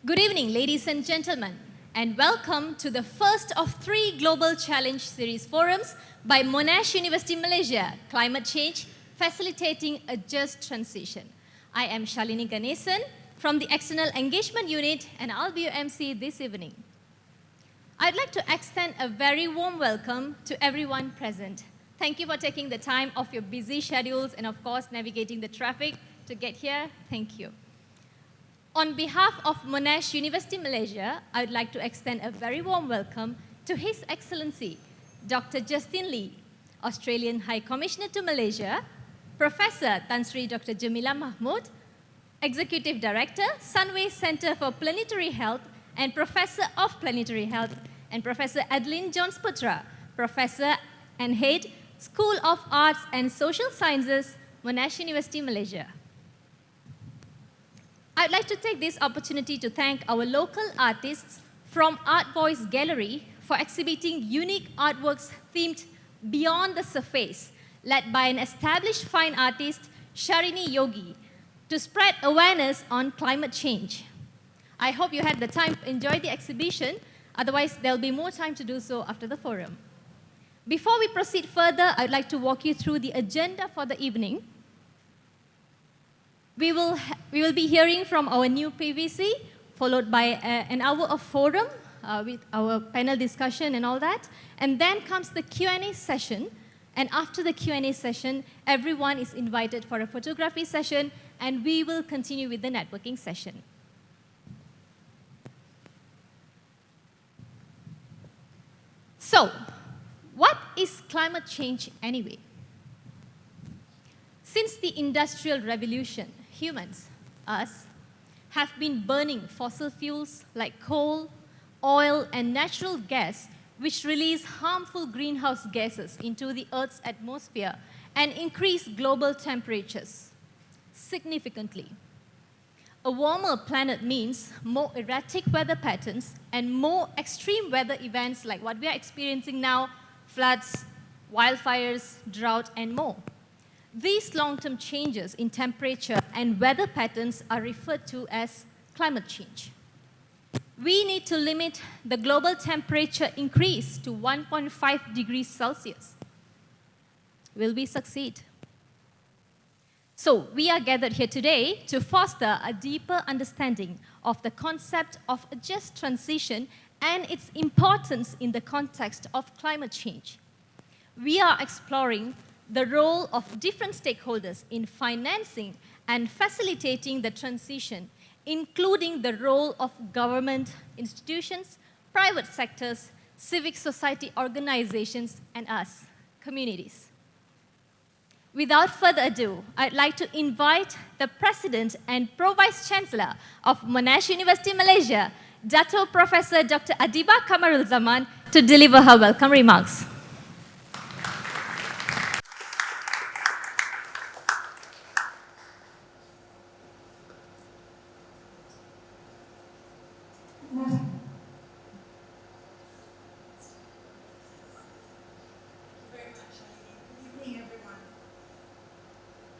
Good evening, ladies and gentlemen, and welcome to the first of 3 Global Challenge Series forums by Monash University Malaysia, Climate Change, Facilitating a Just Transition. I am Shalini Ganesan from the External Engagement Unit, and I'll be your MC this evening. I'd like to extend a very warm welcome to everyone present. Thank you for taking the time off your busy schedules and, of course, navigating the traffic to get here. Thank you. On behalf of Monash University Malaysia, I would like to extend a very warm welcome to His Excellency, Dr. Justin Lee, Australian High Commissioner to Malaysia, Professor Tan Sri Dr. Jamila Mahmud, Executive Director, Sunway Centre for Planetary Health and Professor of Planetary Health, and Professor Adeline Jones-Putra, Professor and Head, School of Arts and Social Sciences, Monash University Malaysia. I'd like to take this opportunity to thank our local artists from Art Voice Gallery for exhibiting unique artworks themed Beyond the Surface, led by an established fine artist, Sharini Yogi, to spread awareness on climate change. I hope you had the time to enjoy the exhibition, otherwise there'll be more time to do so after the forum. Before we proceed further, I'd like to walk you through the agenda for the evening. We will be hearing from our new PVC, followed by an hour of forum with our panel discussion and all that. And then comes the Q&A session. And after the Q&A session, everyone is invited for a photography session, and we will continue with the networking session. So, what is climate change anyway? Since the Industrial Revolution, humans, us, have been burning fossil fuels like coal, oil, and natural gas, which release harmful greenhouse gases into the Earth's atmosphere and increase global temperatures significantly. A warmer planet means more erratic weather patterns and more extreme weather events like what we are experiencing now, floods, wildfires, drought, and more. These long-term changes in temperature and weather patterns are referred to as climate change. We need to limit the global temperature increase to 1.5 degrees Celsius. Will we succeed? So we are gathered here today to foster a deeper understanding of the concept of a just transition and its importance in the context of climate change. We are exploring the role of different stakeholders in financing and facilitating the transition, including the role of government institutions, private sectors, civic society organizations, and us, communities. Without further ado, I'd like to invite the President and Pro-Vice Chancellor of Monash University Malaysia, Dato Professor Dr. Adiba Kamarul Zaman, to deliver her welcome remarks.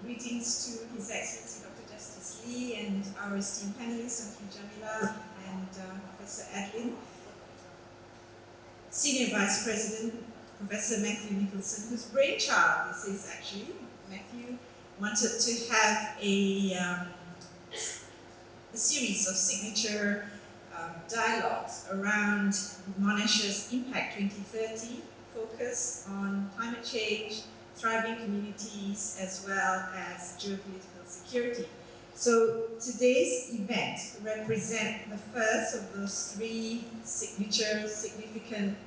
Greetings to His Excellency Dr. Justice Lee and our esteemed panelists, Dr. Jamila and Professor Adeline. Senior Vice President, Professor Matthew Nicholson, whose brainchild this is actually. Matthew wanted to have a series of signature dialogues around Monash's Impact 2030, focus on climate change, thriving communities, as well as geopolitical security. So today's event represents the first of those 3 significant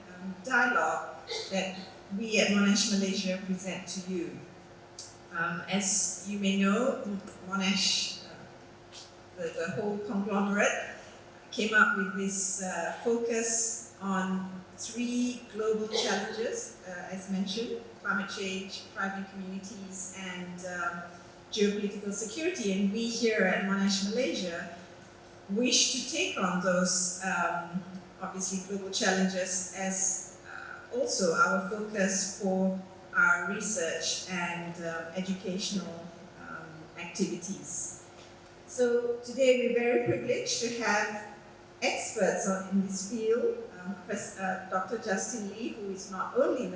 dialogue that we at Monash Malaysia present to you. As you may know, Monash, the whole conglomerate, came up with this focus on 3 global challenges, as mentioned: climate change, thriving communities, and geopolitical security. And we here at Monash Malaysia wish to take on those, obviously, global challenges as also our focus for our research and educational activities. So today we're very privileged to have experts in this field, Dr. Justin Lee, who is not only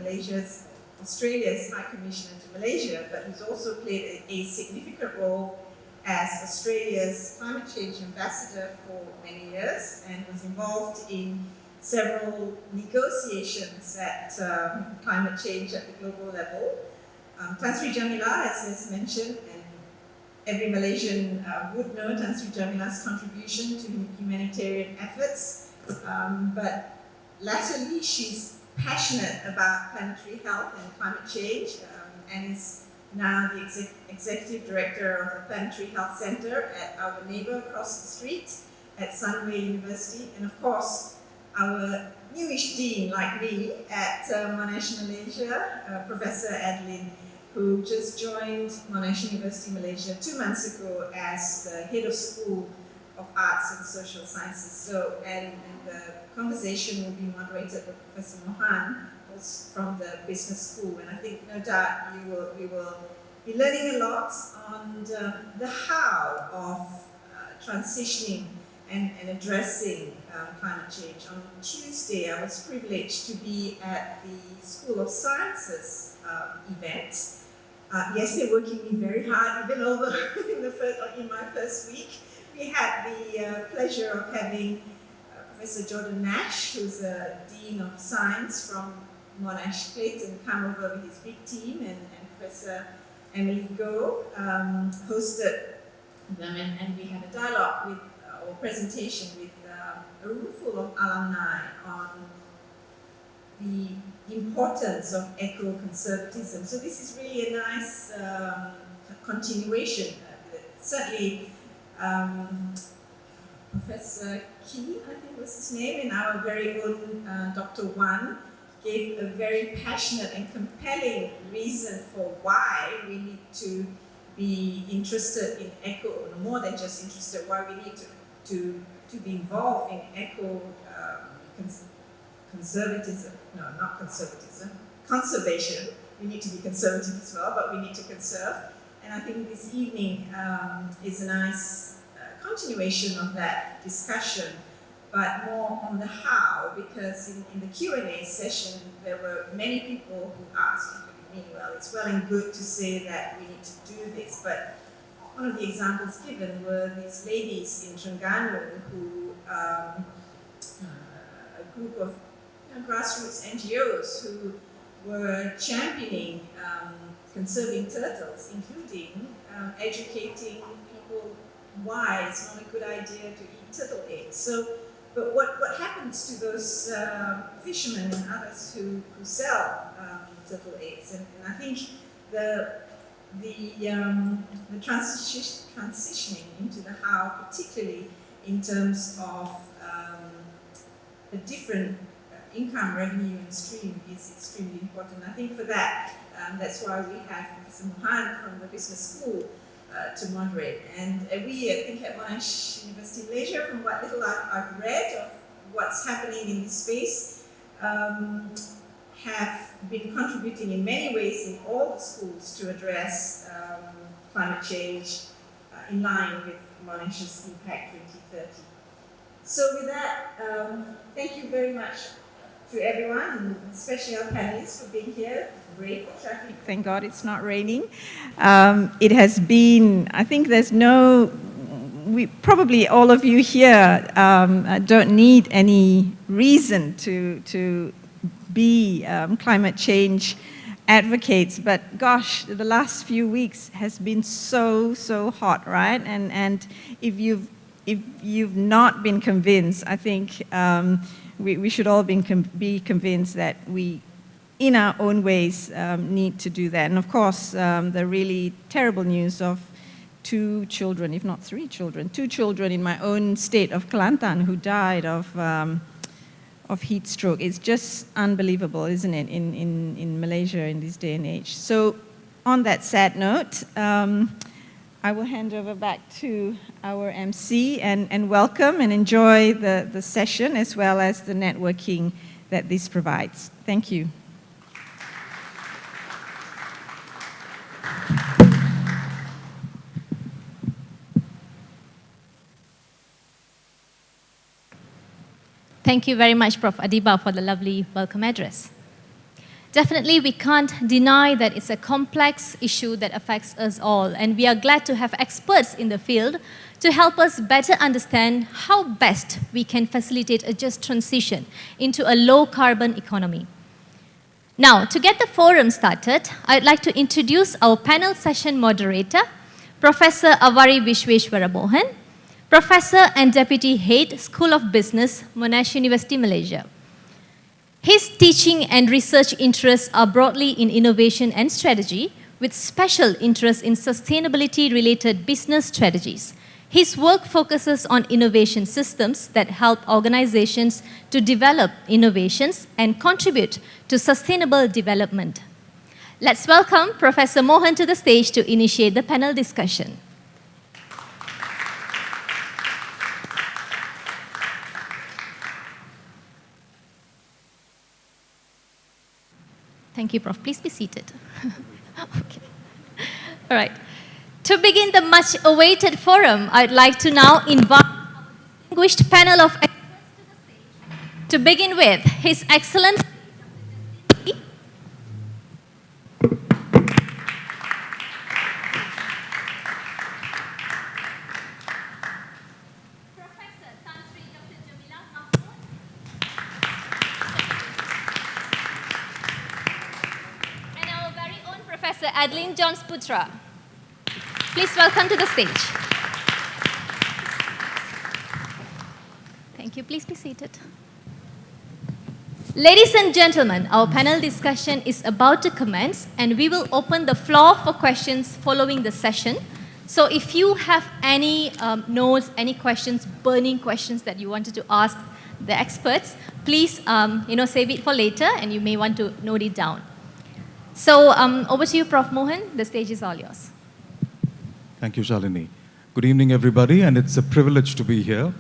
Australia's High Commissioner to Malaysia, but who's also played a significant role as Australia's climate change ambassador for many years and was involved in several negotiations at climate change at the global level. Tan Sri Jamila, as mentioned, and every Malaysian would know Tan Sri Jamila's contribution to humanitarian efforts, but latterly she's passionate about planetary health and climate change, and is now the executive director of the Planetary Health Center at our neighbor across the street at Sunway University, and of course our newish dean like me at Monash Malaysia, Professor Adeline, who just joined Monash University Malaysia 2 months ago as the head of School of Arts and Social Sciences. So, and the conversation will be moderated by Professor Mohan from the business school, and I think no doubt we will be learning a lot on the how of transitioning and addressing climate change. On Tuesday, I was privileged to be at the School of Sciences event. Yes, they're working me very hard, even over in my first week. We had the pleasure of having Professor Jordan Nash, who's a Dean of Science from Monash Clayton, come over with his big team, and Professor Emily Goh hosted them, and we had a dialogue with, or presentation with a room full of alumni on the importance of eco-conservatism. So this is really a nice continuation. Certainly, Professor Key, I think was his name, and our very own Dr. Wan gave a very passionate and compelling reason for why we need to be interested in eco, more than just interested, why we need to be involved in eco conservatism. No, not conservatism. Conservation. We need to be conservative as well, but we need to conserve. And I think this evening is a nice continuation of that discussion, but more on the how, because in the Q&A session, there were many people who asked, including me, well, it's well and good to say that we need to do this, but one of the examples given were these ladies in Terengganu who, a group of grassroots NGOs who were championing conserving turtles, including educating people why it's not a good idea to eat turtle eggs. So, but what happens to those fishermen and others who sell turtle eggs? And I think the transitioning into the how, particularly in terms of a different income, revenue, and stream is extremely important. I think for that, that's why we have Professor Mohan from the business school to moderate. And we, I think, at Monash University Malaysia, from what little I've read of what's happening in this space, have been contributing in many ways in all the schools to address climate change in line with Monash's Impact 2030. So with that, thank you very much to everyone, and especially our panelists for being here. Great traffic. Thank God it's not raining. It has been, I think there's no, probably all of you here don't need any reason to be climate change advocates, but gosh, the last few weeks has been so hot, right? And if you've not been convinced, I think we should all be convinced that we, in our own ways, need to do that. And of course, the really terrible news of 2 children, if not 3 children, 2 children in my own state of Kelantan who died of heat stroke. It's just unbelievable, isn't it, in Malaysia in this day and age. So on that sad note, I will hand over back to our MC and welcome and enjoy the session as well as the networking that this provides. Thank you. Thank you very much, Prof. Adiba, for the lovely welcome address. Definitely, we can't deny that it's a complex issue that affects us all, and we are glad to have experts in the field to help us better understand how best we can facilitate a just transition into a low-carbon economy. Now, to get the forum started, I'd like to introduce our panel session moderator, Professor Avari Vishweshwaramohan, Professor and Deputy Head, School of Business, Monash University, Malaysia. His teaching and research interests are broadly in innovation and strategy, with special interest in sustainability-related business strategies. His work focuses on innovation systems that help organizations to develop innovations and contribute to sustainable development. Let's welcome Professor Mohan to the stage to initiate the panel discussion. Thank you, Prof. Please be seated. Okay. All right. To begin the much-awaited forum, I'd like to now invite our distinguished panel of experts to the stage. To begin with, His Excellency Professor Tan Sri Dr. Jamila Mahmood, and our very own Professor Adeline Johns Putra. Please welcome to the stage. Thank you. Please be seated. Ladies and gentlemen, our panel discussion is about to commence, and we will open the floor for questions following the session. So if you have any notes, any questions, burning questions that you wanted to ask the experts, please save it for later, and you may want to note it down. So over to you, Prof. Mohan. The stage is all yours. Thank you, Shalini. Good evening, everybody, and it's a privilege to be here.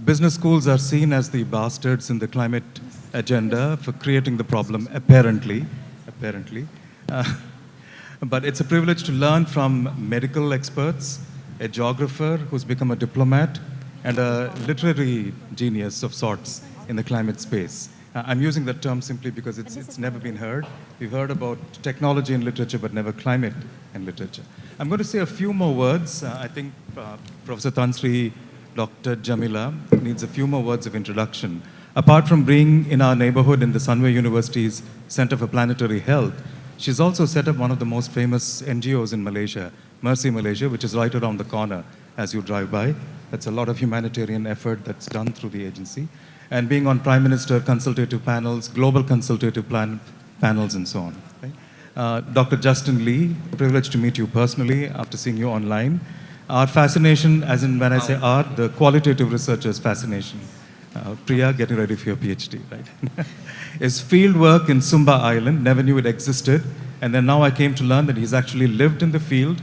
Business schools are seen as the bastards in the climate agenda for creating the problem, apparently. But it's a privilege to learn from medical experts, a geographer who's become a diplomat, and a literary genius of sorts in the climate space. I'm using that term simply because it's never been heard. We've heard about technology in literature, but never climate in literature. I'm going to say a few more words. I think Professor Tan Sri Dr. Jamila needs a few more words of introduction. Apart from being in our neighborhood in the Sunway University's Center for Planetary Health, she's also set up one of the most famous NGOs in Malaysia, Mercy Malaysia, which is right around the corner as you drive by. That's a lot of humanitarian effort that's done through the agency. And being on Prime Minister consultative panels, global consultative panels, and so on. Right? Dr. Justin Lee, privileged to meet you personally after seeing you online. Our fascination, as in when I say art, the qualitative researcher's fascination. Priya, getting ready for your PhD, right? His field work in Sumba Island, never knew it existed. And then now I came to learn that he's actually lived in the field,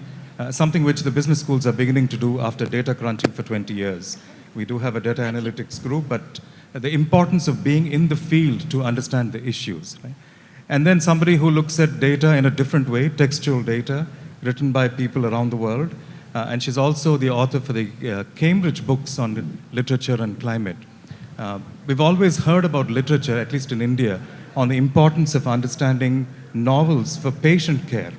something which the business schools are beginning to do after data crunching for 20 years. We do have a data analytics group, but the importance of being in the field to understand the issues. Right? And then somebody who looks at data in a different way, textual data, written by people around the world. And she's also the author for the Cambridge books on literature and climate. We've always heard about literature, at least in India, on the importance of understanding novels for patient care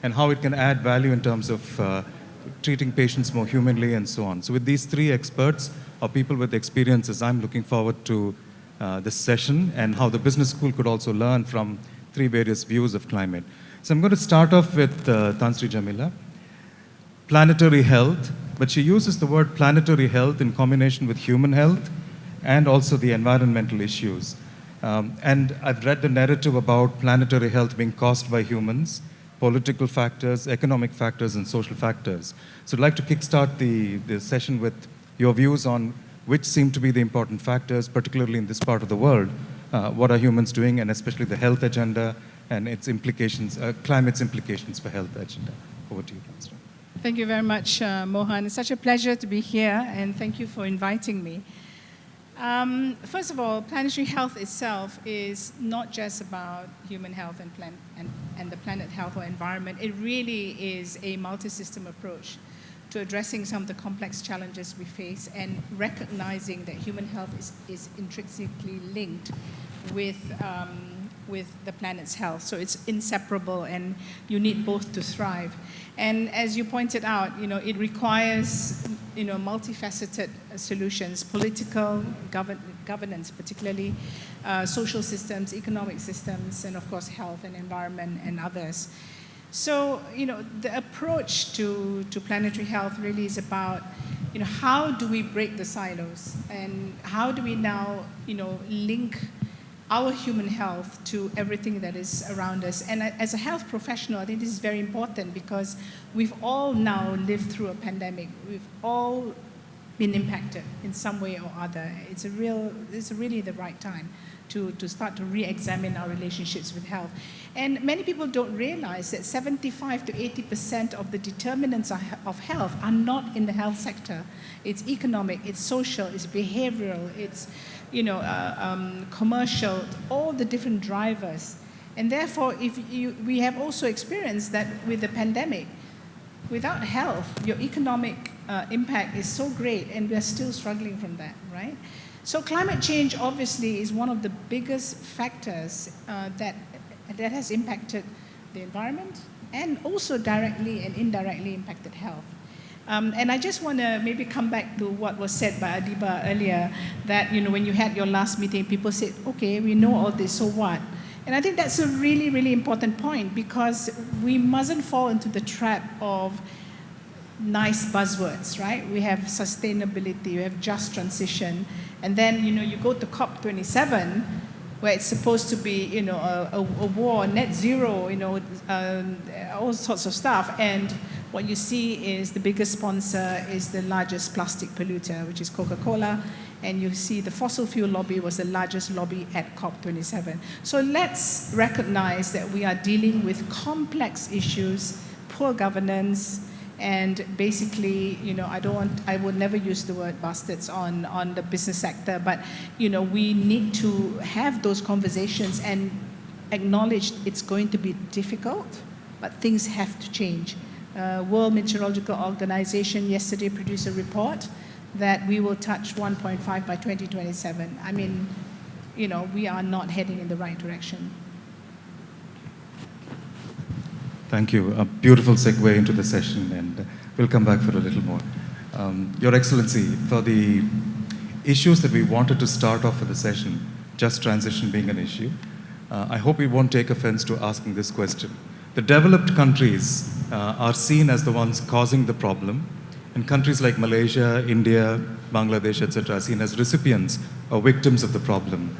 and how it can add value in terms of treating patients more humanly and so on. So with these three experts, or people with experiences, I'm looking forward to this session and how the business school could also learn from three various views of climate. So I'm going to start off with Tan Sri Jamila. Planetary health, but she uses the word planetary health in combination with human health and also the environmental issues. And I've read the narrative about planetary health being caused by humans, political factors, economic factors, and social factors. So I'd like to kickstart the session with your views on which seem to be the important factors, particularly in this part of the world. What are humans doing, and especially the health agenda and its implications, climate's implications for health agenda. Over to you, Councillor. Thank you very much, Mohan. It's such a pleasure to be here, and thank you for inviting me. First of all, planetary health itself is not just about human health and the planet health or environment. It really is a multi-system approach to addressing some of the complex challenges we face and recognizing that human health is intrinsically linked with the planet's health. So it's inseparable, and you need both to thrive. And as you pointed out, it requires, multifaceted solutions, political, governance particularly, social systems, economic systems, and of course health and environment and others. So, the approach to planetary health really is about, how do we break the silos, and how do we now, link our human health to everything that is around us. And as a health professional, I think this is very important because we've all now lived through a pandemic. We've all been impacted in some way or other. It's really the right time to start to re-examine our relationships with health. And many people don't realize that 75 to 80% of the determinants of health are not in the health sector. It's economic, it's social, it's behavioral, it's commercial, all the different drivers. And therefore, we have also experienced that with the pandemic, without health, your economic impact is so great, and we're still struggling from that, right? So climate change obviously is one of the biggest factors that has impacted the environment and also directly and indirectly impacted health. And I just want to maybe come back to what was said by Adiba earlier, that when you had your last meeting, people said, okay, we know all this, so what? And I think that's a really, really important point, because we mustn't fall into the trap of nice buzzwords, right? We have sustainability, we have just transition, and then you go to COP27, where it's supposed to be a war, net zero, all sorts of stuff, and what you see is the biggest sponsor is the largest plastic polluter, which is Coca-Cola, and you see the fossil fuel lobby was the largest lobby at COP27. So let's recognize that we are dealing with complex issues, poor governance, and basically, I would never use the word bastards on the business sector, but, we need to have those conversations and acknowledge it's going to be difficult, but things have to change. World Meteorological Organization yesterday produced a report that we will touch 1.5 by 2027. I mean, we are not heading in the right direction. Thank you. A beautiful segue into the session, and we'll come back for a little more. Your Excellency, for the issues that we wanted to start off with the session, just transition being an issue, I hope we won't take offense to asking this question. The developed countries are seen as the ones causing the problem, and countries like Malaysia, India, Bangladesh, etc. are seen as recipients or victims of the problem.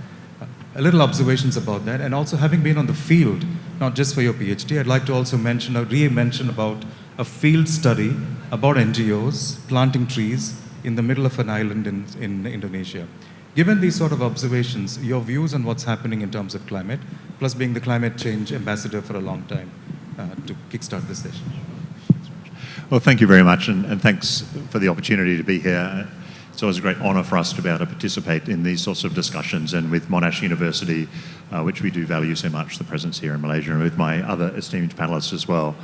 A little observations about that, and also having been on the field, not just for your PhD, I'd like to also re-mention about a field study about NGOs planting trees in the middle of an island in Indonesia. Given these sort of observations, your views on what's happening in terms of climate, plus being the climate change ambassador for a long time, to kickstart this session. Well, thank you very much, and thanks for the opportunity to be here. It's always a great honour for us to be able to participate in these sorts of discussions, and with Monash University, which we do value so much, the presence here in Malaysia, and with my other esteemed panellists as well.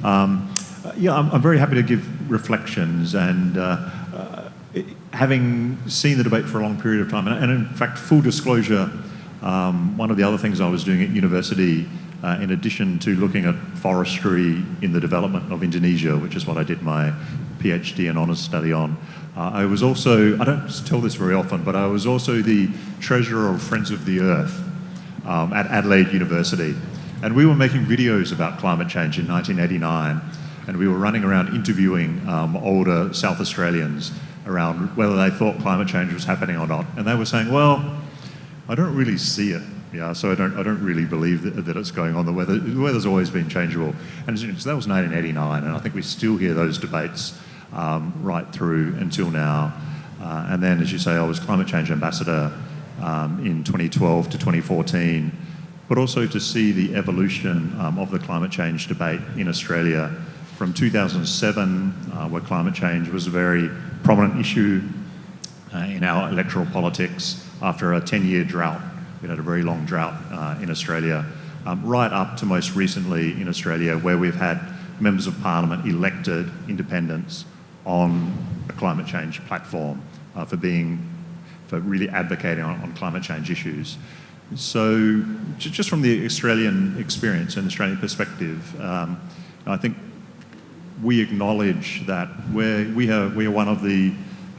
I'm very happy to give reflections, and having seen the debate for a long period of time, and in fact, full disclosure, one of the other things I was doing at university, in addition to looking at forestry in the development of Indonesia, which is what I did my PhD and honours study on, I was also, I don't tell this very often, but I was also the treasurer of Friends of the Earth at Adelaide University. And we were making videos about climate change in 1989, and we were running around interviewing older South Australians around whether they thought climate change was happening or not. And they were saying, well, I don't really see it. Yeah, so I don't really believe that it's going on. The weather's always been changeable. And so that was 1989, and I think we still hear those debates right through until now. And then, as you say, I was climate change ambassador in 2012 to 2014, but also to see the evolution of the climate change debate in Australia from 2007, where climate change was a very prominent issue in our electoral politics after a 10-year drought. We had a very long drought in Australia, right up to most recently in Australia, where we've had members of parliament elected independents on a climate change platform for really advocating on climate change issues. So just from the Australian experience and Australian perspective, I think we acknowledge that we are one of the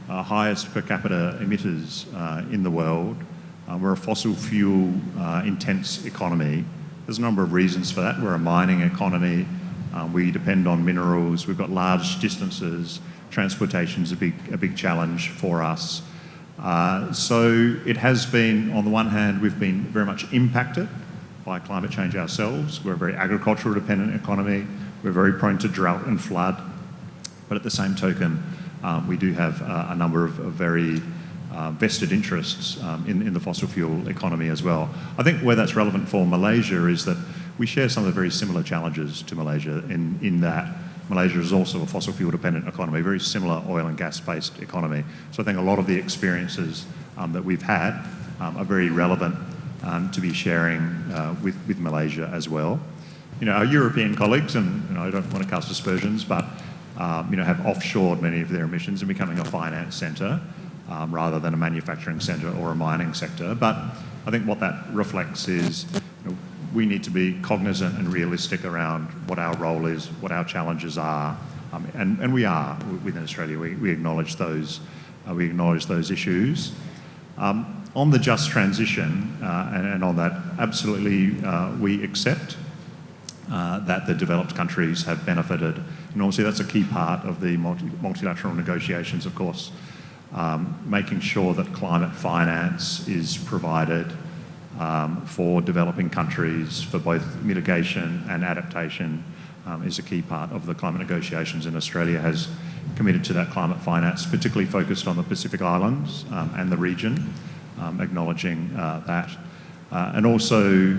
highest per capita emitters in the world. We're a fossil fuel intense economy. There's a number of reasons for that. We're a mining economy. We depend on minerals. We've got large distances. Transportation's a big challenge for us. So it has been, on the one hand, we've been very much impacted by climate change ourselves. We're a very agricultural dependent economy. We're very prone to drought and flood. But at the same token, we do have a number of very vested interests in the fossil fuel economy as well. I think where that's relevant for Malaysia is that we share some of the very similar challenges to Malaysia in that Malaysia is also a fossil fuel dependent economy, very similar oil and gas based economy. So I think a lot of the experiences that we've had are very relevant to be sharing with Malaysia as well. Our European colleagues, and I don't want to cast aspersions, but have offshored many of their emissions and becoming a finance centre rather than a manufacturing centre or a mining sector. But I think what that reflects is we need to be cognizant and realistic around what our role is, what our challenges are, and we are within Australia. We acknowledge those. We acknowledge those issues. On the just transition, and on that, absolutely, we accept that the developed countries have benefited, and obviously that's a key part of the multilateral negotiations. Of course, making sure that climate finance is provided for developing countries for both mitigation and adaptation is a key part of the climate negotiations, and Australia has committed to that climate finance, particularly focused on the Pacific Islands and the region, acknowledging that. And also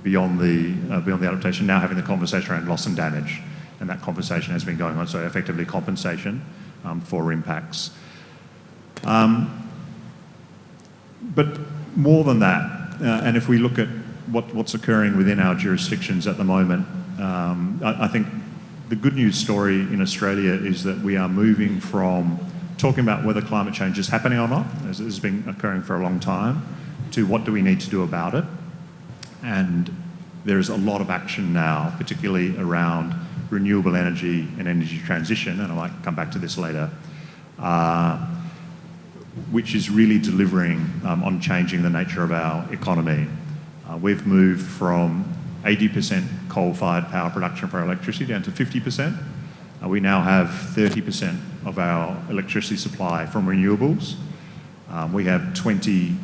beyond the adaptation, now having the conversation around loss and damage, and that conversation has been going on, so effectively compensation for impacts. But more than that, and if we look at what's occurring within our jurisdictions at the moment, I think the good news story in Australia is that we are moving from talking about whether climate change is happening or not, as it has been occurring for a long time, to what do we need to do about it. And there's a lot of action now, particularly around renewable energy and energy transition, and I might come back to this later, which is really delivering on changing the nature of our economy. We've moved from 80% coal-fired power production for our electricity down to 50%. We now have 30% of our electricity supply from renewables. We have 20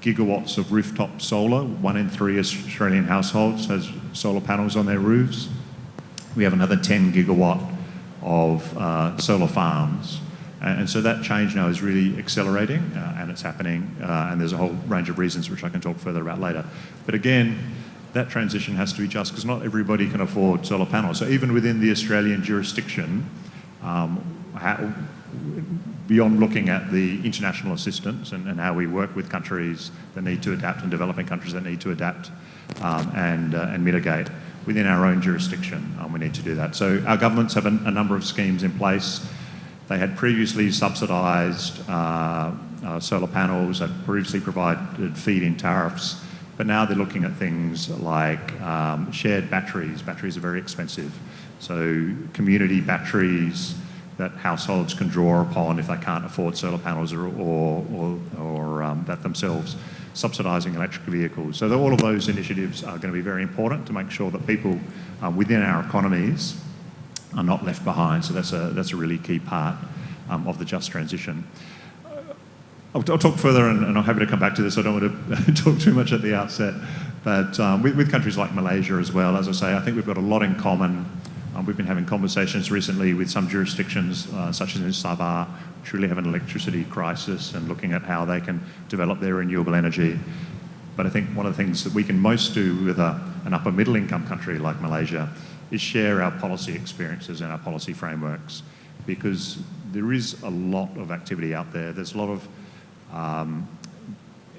gigawatts of rooftop solar. 1 in 3 Australian households has solar panels on their roofs. We have another 10 gigawatt of solar farms. And so that change now is really accelerating and it's happening, and there's a whole range of reasons which I can talk further about later. But again, that transition has to be just because not everybody can afford solar panels. So even within the Australian jurisdiction, beyond looking at the international assistance and how we work with countries that need to adapt and developing countries that need to adapt and mitigate, within our own jurisdiction, we need to do that. So our governments have a number of schemes in place. They had previously subsidised solar panels, had previously provided feed-in tariffs, but now they're looking at things like shared batteries. Batteries are very expensive. So community batteries that households can draw upon if they can't afford solar panels or that themselves, subsidising electric vehicles. So all of those initiatives are going to be very important to make sure that people within our economies are not left behind. So that's a really key part of the just transition. I'll talk further, and I'm happy to come back to this. I don't want to talk too much at the outset, but with countries like Malaysia as well, as I say, I think we've got a lot in common. We've been having conversations recently with some jurisdictions, such as in Sabah, which really have an electricity crisis, and looking at how they can develop their renewable energy. But I think one of the things that we can most do with an upper middle income country like Malaysia is share our policy experiences and our policy frameworks, because there is a lot of activity out there. There's a lot of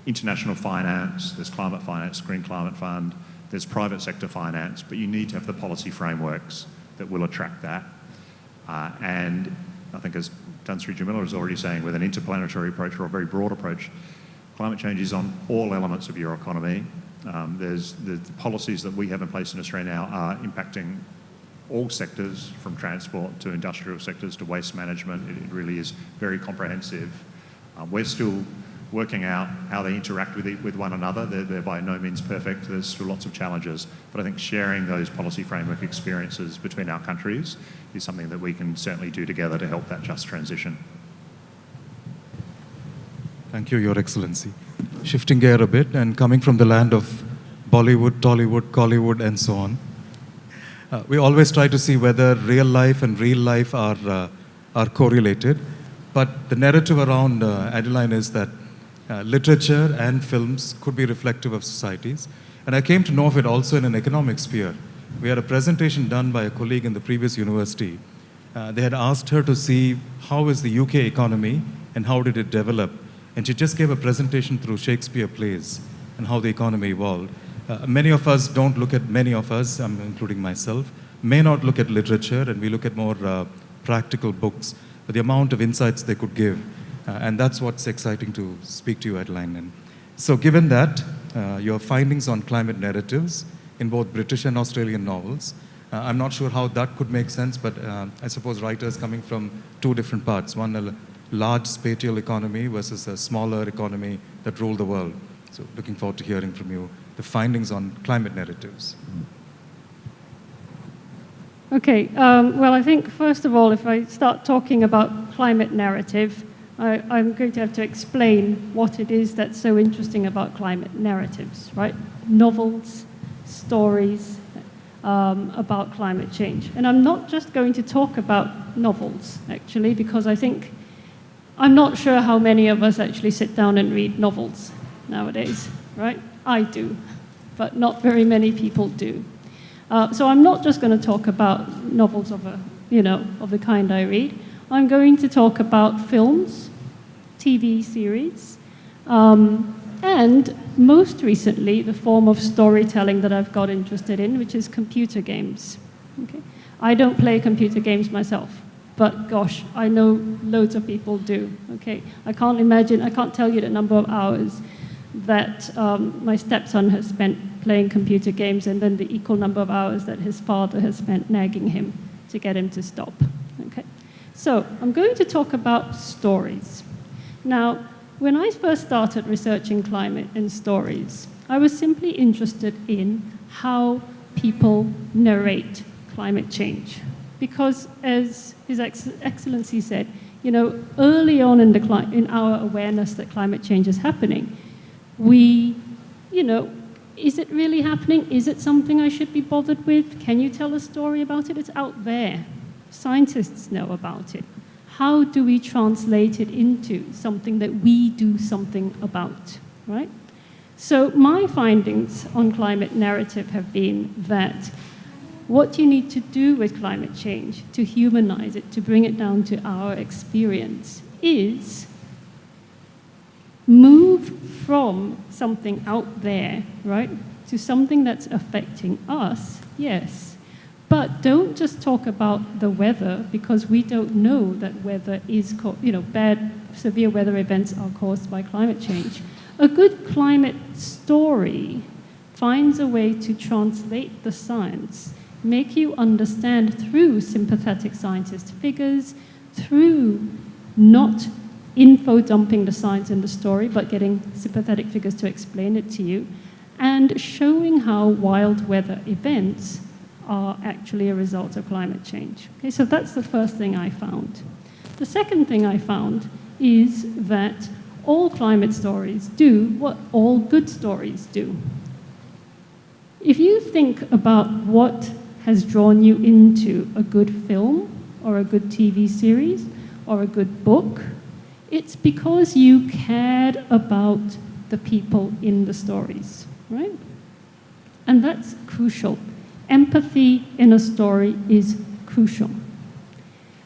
international finance, there's climate finance, Green Climate Fund, there's private sector finance, but you need to have the policy frameworks that will attract that. And I think, as Tan Sri Jamila was already saying, with an interplanetary approach or a very broad approach, climate change is on all elements of your economy. There's the policies that we have in place in Australia now are impacting all sectors, from transport to industrial sectors to waste management. It really is very comprehensive. We're still working out how they interact with one another. They're by no means perfect. There's still lots of challenges. But I think sharing those policy framework experiences between our countries is something that we can certainly do together to help that just transition. Thank you, Your Excellency. Shifting gear a bit and coming from the land of Bollywood, Tollywood, Collywood, and so on, we always try to see whether real life and real life are correlated. But the narrative around Adeline is that literature and films could be reflective of societies. And I came to know of it also in an economic sphere. We had a presentation done by a colleague in the previous university. They had asked her to see how is the UK economy and how did it develop. And she just gave a presentation through Shakespeare plays and how the economy evolved. Many of us, including myself, may not look at literature, and we look at more practical books, but the amount of insights they could give. And that's what's exciting to speak to you, Adeline. And so given that, your findings on climate narratives in both British and Australian novels, I'm not sure how that could make sense, but I suppose writers coming from two different parts. One, a large spatial economy versus a smaller economy that ruled the world. So looking forward to hearing from you the findings on climate narratives. Okay, well, I think first of all, if I start talking about climate narrative, I'm going to have to explain what it is that's so interesting about climate narratives, right? Novels, stories about climate change. And I'm not just going to talk about novels, actually, because I'm not sure how many of us actually sit down and read novels nowadays, right? I do, but not very many people do. So I'm not just going to talk about novels of the kind I read. I'm going to talk about films, TV series, and most recently, the form of storytelling that I've got interested in, which is computer games. Okay? I don't play computer games myself, but gosh, I know loads of people do. Okay? I can't tell you the number of hours that my stepson has spent playing computer games, and then the equal number of hours that his father has spent nagging him to get him to stop. Okay? So I'm going to talk about stories. Now, when I first started researching climate and stories, I was simply interested in how people narrate climate change. Because as His Excellency said, early on in our awareness that climate change is happening, is it really happening? Is it something I should be bothered with? Can you tell a story about it? It's out there. Scientists know about it. How do we translate it into something that we do something about, right? So my findings on climate narrative have been that what you need to do with climate change to humanize it, to bring it down to our experience, is move from something out there, right, to something that's affecting us, yes. But don't just talk about the weather, because we don't know that weather is, bad, severe weather events are caused by climate change. A good climate story finds a way to translate the science, make you understand through sympathetic scientist figures, through not info dumping the science in the story, but getting sympathetic figures to explain it to you, and showing how wild weather events are actually a result of climate change. Okay, so that's the first thing I found. The second thing I found is that all climate stories do what all good stories do. If you think about what has drawn you into a good film or a good TV series or a good book, it's because you cared about the people in the stories, right? And that's crucial. Empathy in a story is crucial.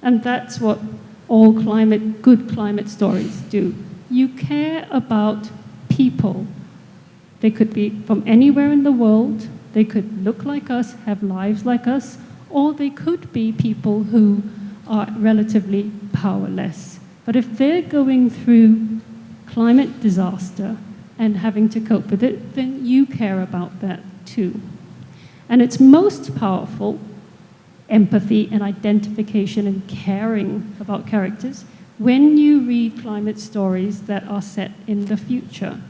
And that's what all good climate stories do. You care about people. They could be from anywhere in the world. They could look like us, have lives like us, or they could be people who are relatively powerless. But if they're going through climate disaster and having to cope with it, then you care about that too. And it's most powerful, empathy and identification and caring about characters, when you read climate stories that are set in the future.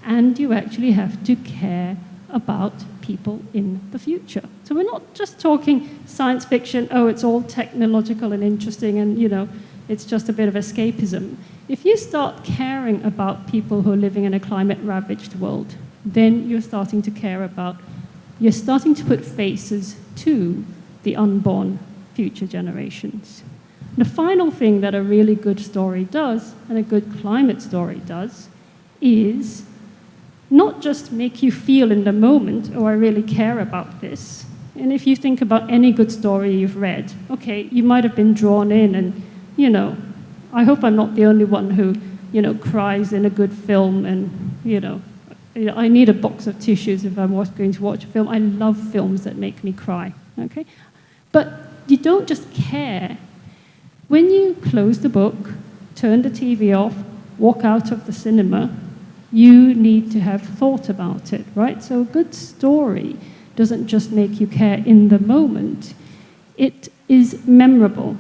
And you actually have to care about people in the future. So we're not just talking science fiction, oh, it's all technological and interesting and, you know, it's just a bit of escapism. If you start caring about people who are living in a climate-ravaged world, then you're starting to care about, you're starting to put faces to the unborn future generations. The final thing that a really good story does, and a good climate story does, is not just make you feel in the moment, oh, I really care about this. And if you think about any good story you've read, okay, you might have been drawn in and, you know, I hope I'm not the only one who, you know, cries in a good film and, you know, I need a box of tissues if I'm going to watch a film. I love films that make me cry, okay? But you don't just care. When you close the book, turn the TV off, walk out of the cinema, you need to have thought about it, right? So a good story doesn't just make you care in the moment. It is memorable.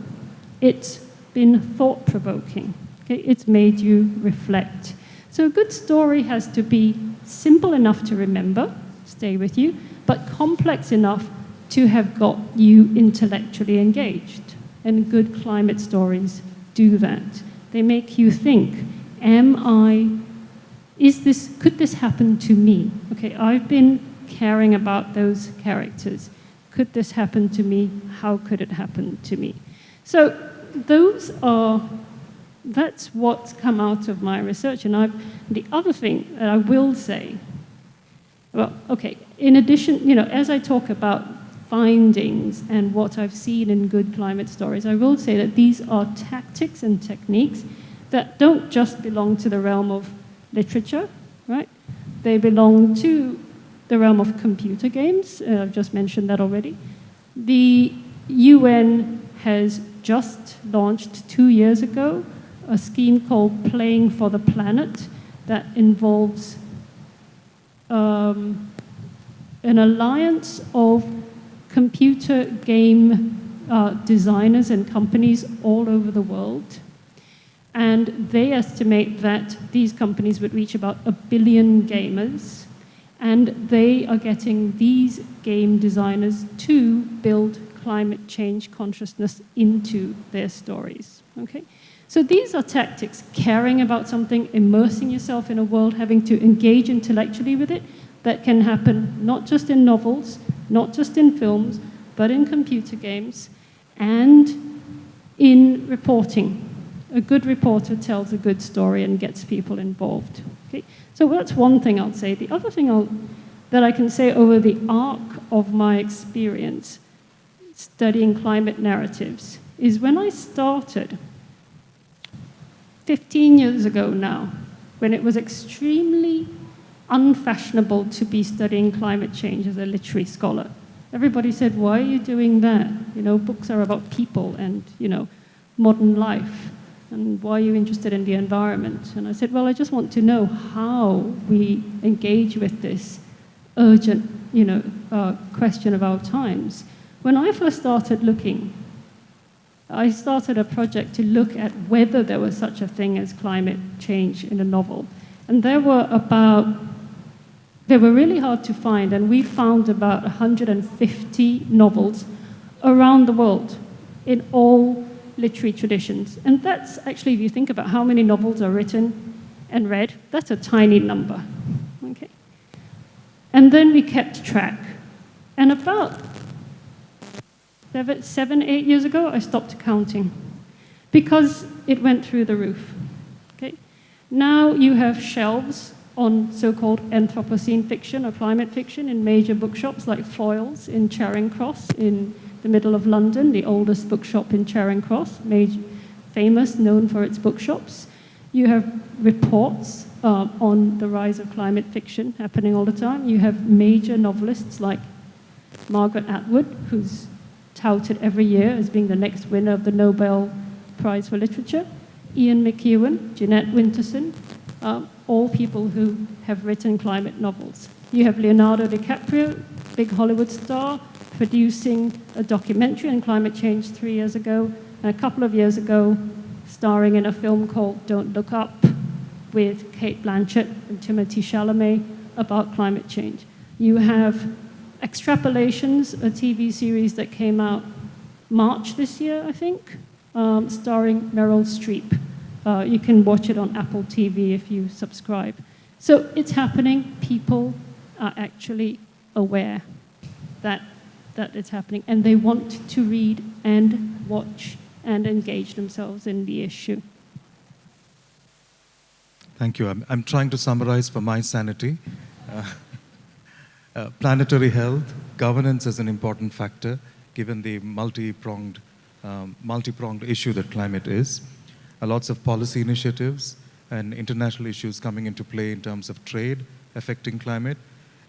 It's been thought-provoking. Okay? It's made you reflect. So a good story has to be simple enough to remember, stay with you, but complex enough to have got you intellectually engaged. And good climate stories do that. They make you think, could this happen to me? Okay, I've been caring about those characters. Could this happen to me? How could it happen to me? So that's what's come out of my research. And the other thing that I will say, well, okay, in addition, you know, as I talk about findings and what I've seen in good climate stories, I will say that these are tactics and techniques that don't just belong to the realm of literature, right? They belong to the realm of computer games. I've just mentioned that already. The UN has just launched 2 years ago a scheme called Playing for the Planet that involves an alliance of computer game designers and companies all over the world. And they estimate that these companies would reach about 1 billion gamers, and they are getting these game designers to build climate change consciousness into their stories. Okay? So these are tactics, caring about something, immersing yourself in a world, having to engage intellectually with it, that can happen not just in novels, not just in films, but in computer games and in reporting. A good reporter tells a good story and gets people involved. Okay? So that's one thing I'll say. The other thing that I can say over the arc of my experience studying climate narratives is when I started 15 years ago now, when it was extremely unfashionable to be studying climate change as a literary scholar. Everybody said, why are you doing that? You know, books are about people and, you know, modern life. And why are you interested in the environment? And I said, well, I just want to know how we engage with this urgent, you know, question of our times. When I first started looking, I started a project to look at whether there was such a thing as climate change in a novel. And they were really hard to find, and we found about 150 novels around the world in all literary traditions. And that's actually, if you think about how many novels are written and read, that's a tiny number. Okay? And then we kept track. And about 7, 8 years ago, I stopped counting because it went through the roof. Okay? Now you have shelves on so-called Anthropocene fiction or climate fiction in major bookshops like Foyles in Charing Cross in the middle of London, the oldest bookshop in Charing Cross, famous, known for its bookshops. You have reports on the rise of climate fiction happening all the time. You have major novelists like Margaret Atwood, whose touted every year as being the next winner of the Nobel Prize for Literature. Ian McEwan, Jeanette Winterson, all people who have written climate novels. You have Leonardo DiCaprio, big Hollywood star, producing a documentary on climate change 3 years ago, and a couple of years ago, starring in a film called Don't Look Up with Kate Blanchett and Timothée Chalamet about climate change. You have Extrapolations, a TV series that came out March this year, I think, starring Meryl Streep. You can watch it on Apple TV if you subscribe. So it's happening. People are actually aware that it's happening, and they want to read and watch and engage themselves in the issue. Thank you. I'm trying to summarize for my sanity. Planetary health, governance is an important factor, given the multi-pronged issue that climate is. Lots of policy initiatives and international issues coming into play in terms of trade affecting climate,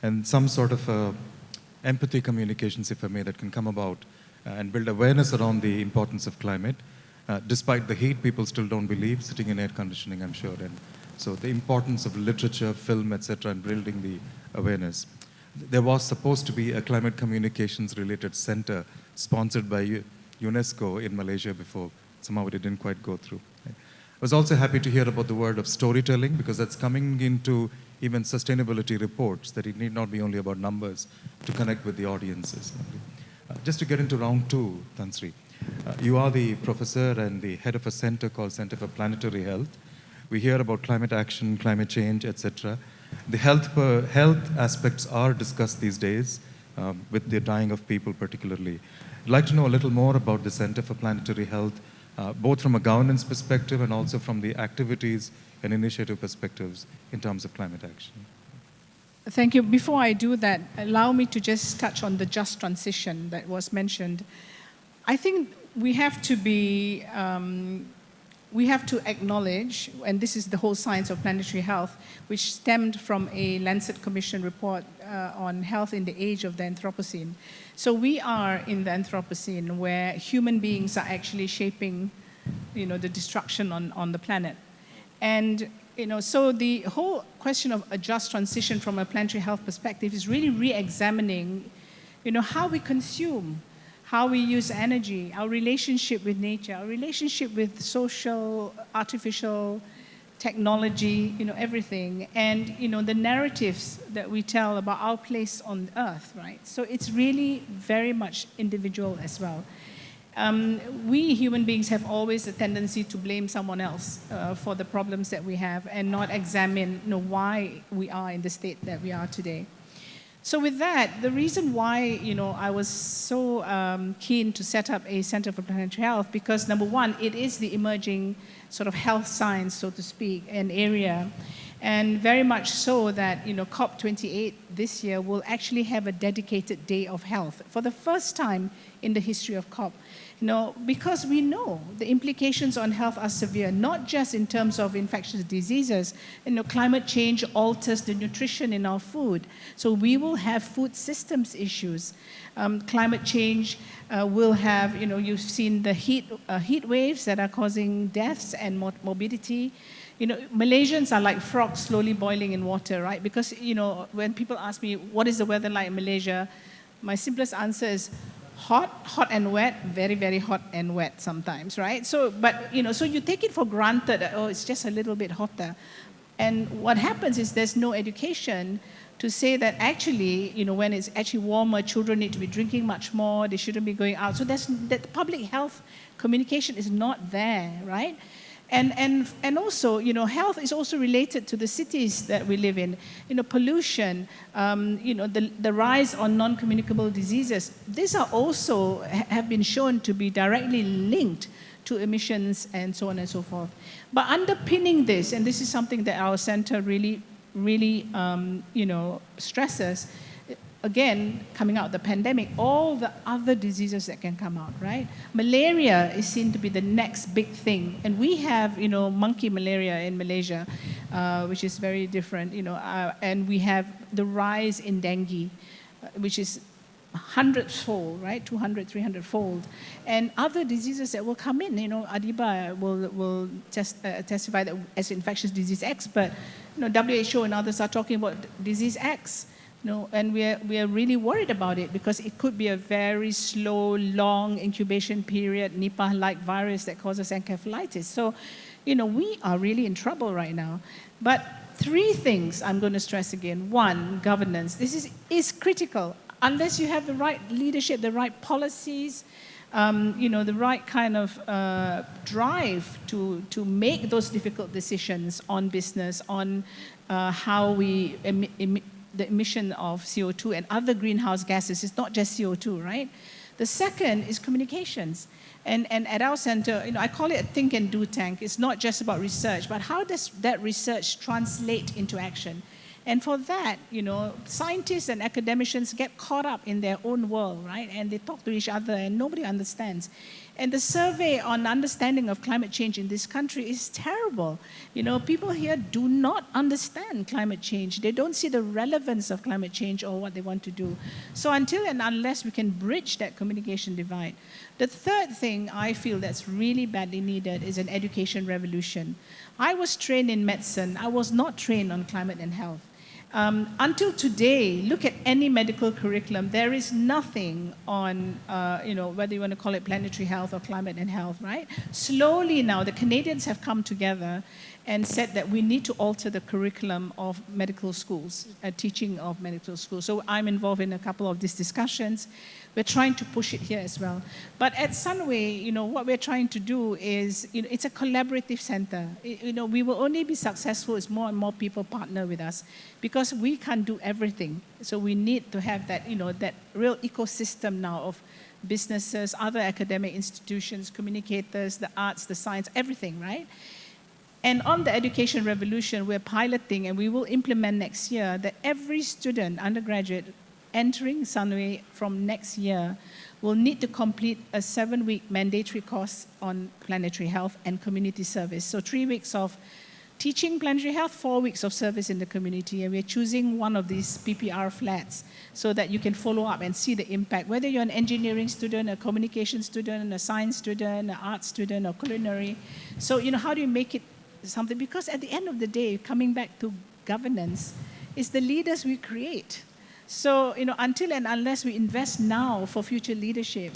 and some sort of empathy communications, if I may, that can come about and build awareness around the importance of climate. Despite the heat, people still don't believe, sitting in air conditioning, I'm sure. And so the importance of literature, film, etc., and building the awareness. There was supposed to be a climate communications related center sponsored by UNESCO in Malaysia before. Somehow it didn't quite go through. I was also happy to hear about the word of storytelling, because that's coming into even sustainability reports, that it need not be only about numbers to connect with the audiences. Just to get into round two, Tan Sri, you are the professor and the head of a center called Center for Planetary Health. We hear about climate action, climate change, etc. The health aspects are discussed these days, with the dying of people particularly. I'd like to know a little more about the Center for Planetary Health, both from a governance perspective and also from the activities and initiative perspectives in terms of climate action. Thank you. Before I do that, allow me to just touch on the just transition that was mentioned. I think we have to be, we have to acknowledge, and this is the whole science of planetary health, which stemmed from a Lancet Commission report on health in the age of the Anthropocene. So we are in the Anthropocene, where human beings are actually shaping, the destruction on the planet. And so the whole question of a just transition from a planetary health perspective is really re-examining, how we consume, how we use energy, our relationship with nature, our relationship with social, artificial technology, everything, and the narratives that we tell about our place on Earth, right? So it's really very much individual as well. We human beings have always a tendency to blame someone else for the problems that we have and not examine why we are in the state that we are today. So with that, the reason why I was so keen to set up a Center for Planetary Health, because number one, it is the emerging sort of health science, so to speak, an area, and very much so that COP28 this year will actually have a dedicated day of health for the first time in the history of COP. Because we know the implications on health are severe, not just in terms of infectious diseases. Climate change alters the nutrition in our food. So we will have food systems issues. Climate change will have, you've seen the heat waves that are causing deaths and morbidity. Malaysians are like frogs slowly boiling in water, right? Because, when people ask me, what is the weather like in Malaysia? My simplest answer is, hot and wet, very, very hot and wet sometimes, right? So, but, so you take it for granted that, it's just a little bit hotter. And what happens is there's no education to say that actually, when it's actually warmer, children need to be drinking much more, they shouldn't be going out. So that public health communication is not there, right? And also, health is also related to the cities that we live in. Pollution, the rise on non-communicable diseases. These are also have been shown to be directly linked to emissions and so on and so forth. But underpinning this, and this is something that our center really stresses, again, coming out of the pandemic, all the other diseases that can come out, right? Malaria is seen to be the next big thing. And we have, monkey malaria in Malaysia, which is very different, and we have the rise in dengue, which is 100-fold, right? 200, 300-fold. And other diseases that will come in, Adiba will testify that as infectious disease expert, WHO and others are talking about disease X, and we are really worried about it because it could be a very slow, long incubation period, Nipah-like virus that causes encephalitis. So, we are really in trouble right now. But 3 things I'm going to stress again. 1, governance. This is critical. Unless you have the right leadership, the right policies, the right kind of drive to make those difficult decisions on business, on how we the emission of CO2 and other greenhouse gases. It's not just CO2, right? The second is communications. And at our center, I call it a think and do tank. It's not just about research, but how does that research translate into action? And for that, scientists and academicians get caught up in their own world, right? And they talk to each other and nobody understands. And the survey on understanding of climate change in this country is terrible. People here do not understand climate change. They don't see the relevance of climate change or what they want to do. So until and unless we can bridge that communication divide. The third thing I feel that's really badly needed is an education revolution. I was trained in medicine. I was not trained on climate and health. Until today, look at any medical curriculum, there is nothing on, whether you want to call it planetary health or climate and health, right? Slowly now, the Canadians have come together and said that we need to alter the curriculum of medical schools, teaching of medical schools. So I'm involved in a couple of these discussions. We're trying to push it here as well. But at Sunway, what we're trying to do is, it's a collaborative center. We will only be successful as more and more people partner with us because we can't do everything. So we need to have that, that real ecosystem now of businesses, other academic institutions, communicators, the arts, the science, everything, right? And on the education revolution, we're piloting and we will implement next year that every student, undergraduate, entering Sunway from next year will need to complete a 7-week mandatory course on planetary health and community service. So 3 weeks of teaching planetary health, 4 weeks of service in the community, and we're choosing one of these PPR flats so that you can follow up and see the impact, whether you're an engineering student, a communication student, a science student, an art student, or culinary. So, how do you make it something? Because at the end of the day, coming back to governance, it's the leaders we create. So, until and unless we invest now for future leadership,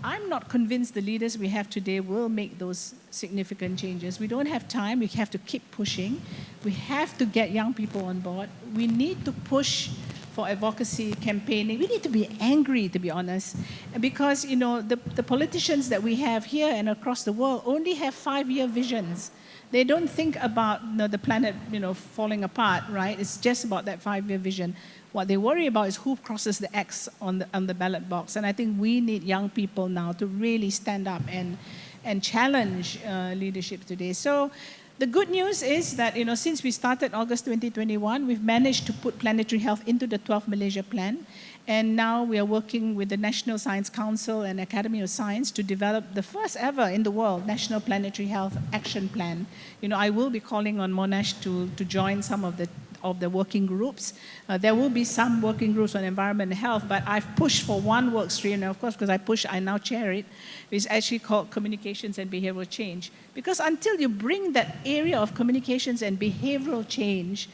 I'm not convinced the leaders we have today will make those significant changes. We don't have time. We have to keep pushing. We have to get young people on board. We need to push for advocacy, campaigning. We need to be angry, to be honest, because, the politicians that we have here and across the world only have 5-year visions. They don't think about the planet, falling apart, right? It's just about that 5-year vision. What they worry about is who crosses the X on the ballot box. And I think we need young people now to really stand up and challenge leadership today. So the good news is that, since we started August 2021, we've managed to put planetary health into the 12 Malaysia plan. And now we are working with the National Science Council and Academy of Science to develop the first ever in the world National Planetary Health Action Plan. I will be calling on Monash to join some of the working groups. There will be some working groups on environment and health, but I've pushed for one work stream, and of course, because I now chair it, it's actually called Communications and Behavioral Change. Because until you bring that area of communications and behavioral change,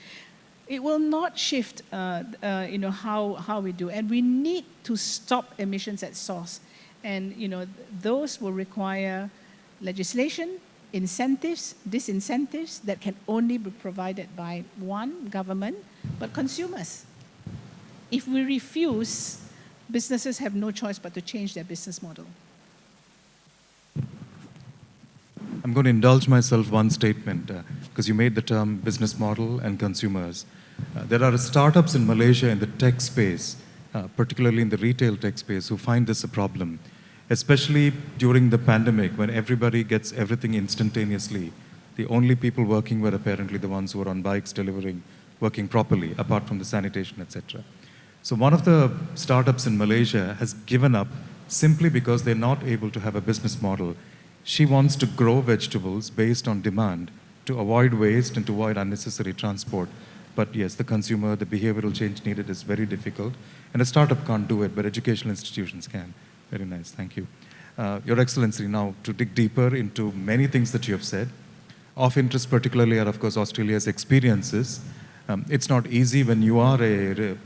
it will not shift how we do. And we need to stop emissions at source. And those will require legislation, incentives, disincentives that can only be provided by one, government, but consumers. If we refuse, businesses have no choice but to change their business model. I'm going to indulge myself one statement, because you made the term business model and consumers. There are startups in Malaysia in the tech space, particularly in the retail tech space, who find this a problem, especially during the pandemic when everybody gets everything instantaneously. The only people working were apparently the ones who were on bikes delivering, working properly, apart from the sanitation, etc. So one of the startups in Malaysia has given up simply because they're not able to have a business model. She wants to grow vegetables based on demand to avoid waste and to avoid unnecessary transport. But yes, the consumer, the behavioral change needed is very difficult. And a startup can't do it, but educational institutions can. Very nice, thank you. Your Excellency, now to dig deeper into many things that you have said, of interest particularly are, of course, Australia's experiences. It's not easy when you are a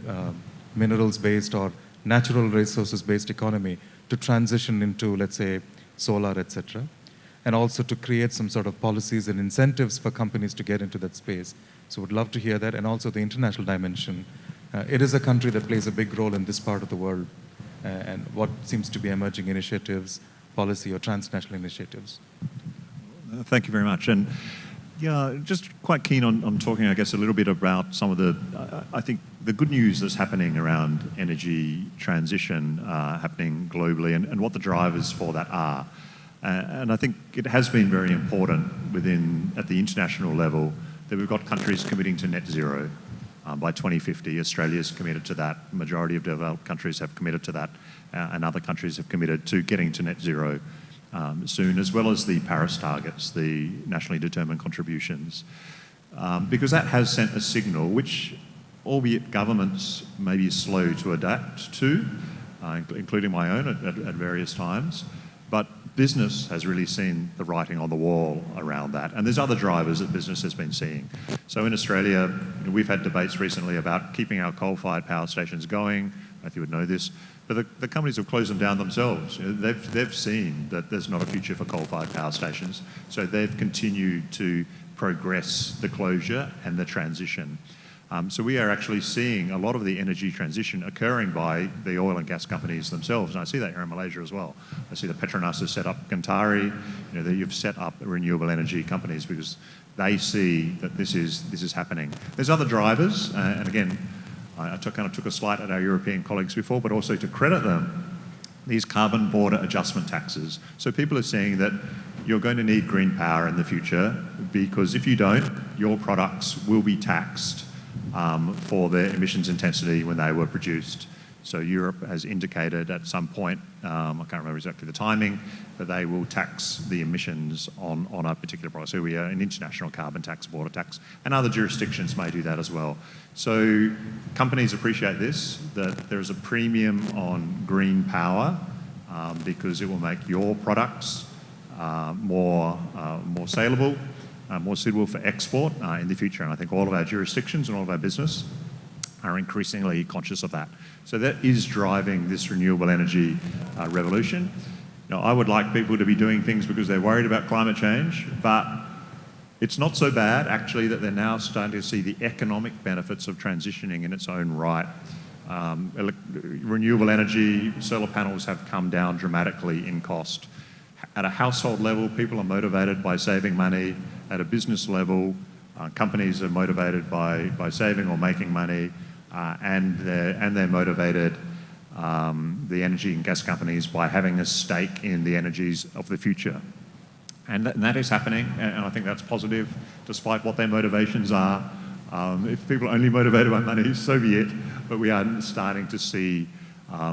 minerals-based or natural resources-based economy to transition into, let's say, solar, etc., and also to create some sort of policies and incentives for companies to get into that space. So would love to hear that, and also the international dimension. It is a country that plays a big role in this part of the world, and what seems to be emerging initiatives, policy or transnational initiatives. Thank you very much. And yeah, just quite keen on talking, I guess, a little bit about some of the, I think, the good news that's happening around energy transition happening globally and what the drivers for that are. And I think it has been very important at the international level that we've got countries committing to net zero by 2050. Australia's committed to that. The majority of developed countries have committed to that, and other countries have committed to getting to net zero soon, as well as the Paris targets, the nationally determined contributions. Because that has sent a signal which, albeit governments may be slow to adapt to, including my own at various times, but business has really seen the writing on the wall around that. And there's other drivers that business has been seeing. So in Australia, we've had debates recently about keeping our coal-fired power stations going. I think you would know this. But the companies have closed them down themselves. They've seen that there's not a future for coal-fired power stations. So they've continued to progress the closure and the transition. So we are actually seeing a lot of the energy transition occurring by the oil and gas companies themselves, and I see that here in Malaysia as well. I see that Petronas has set up Gentari, that you've set up renewable energy companies because they see that this is happening. There's other drivers, and again, I kind of took a slight at our European colleagues before, but also to credit them, these carbon border adjustment taxes. So people are saying that you're going to need green power in the future because if you don't, your products will be taxed for their emissions intensity when they were produced. So Europe has indicated at some point, I can't remember exactly the timing, but they will tax the emissions on a particular product. So we are an international carbon tax, border tax, and other jurisdictions may do that as well. So companies appreciate this, that there is a premium on green power because it will make your products more saleable, more suitable for export in the future. And I think all of our jurisdictions and all of our business are increasingly conscious of that. So that is driving this renewable energy revolution. I would like people to be doing things because they're worried about climate change, but it's not so bad actually that they're now starting to see the economic benefits of transitioning in its own right. Renewable energy, solar panels have come down dramatically in cost. At a household level, people are motivated by saving money. At a business level, companies are motivated by saving or making money, and they're motivated, the energy and gas companies, by having a stake in the energies of the future. And that is happening, and I think that's positive, despite what their motivations are. If people are only motivated by money, so be it, but we are starting to see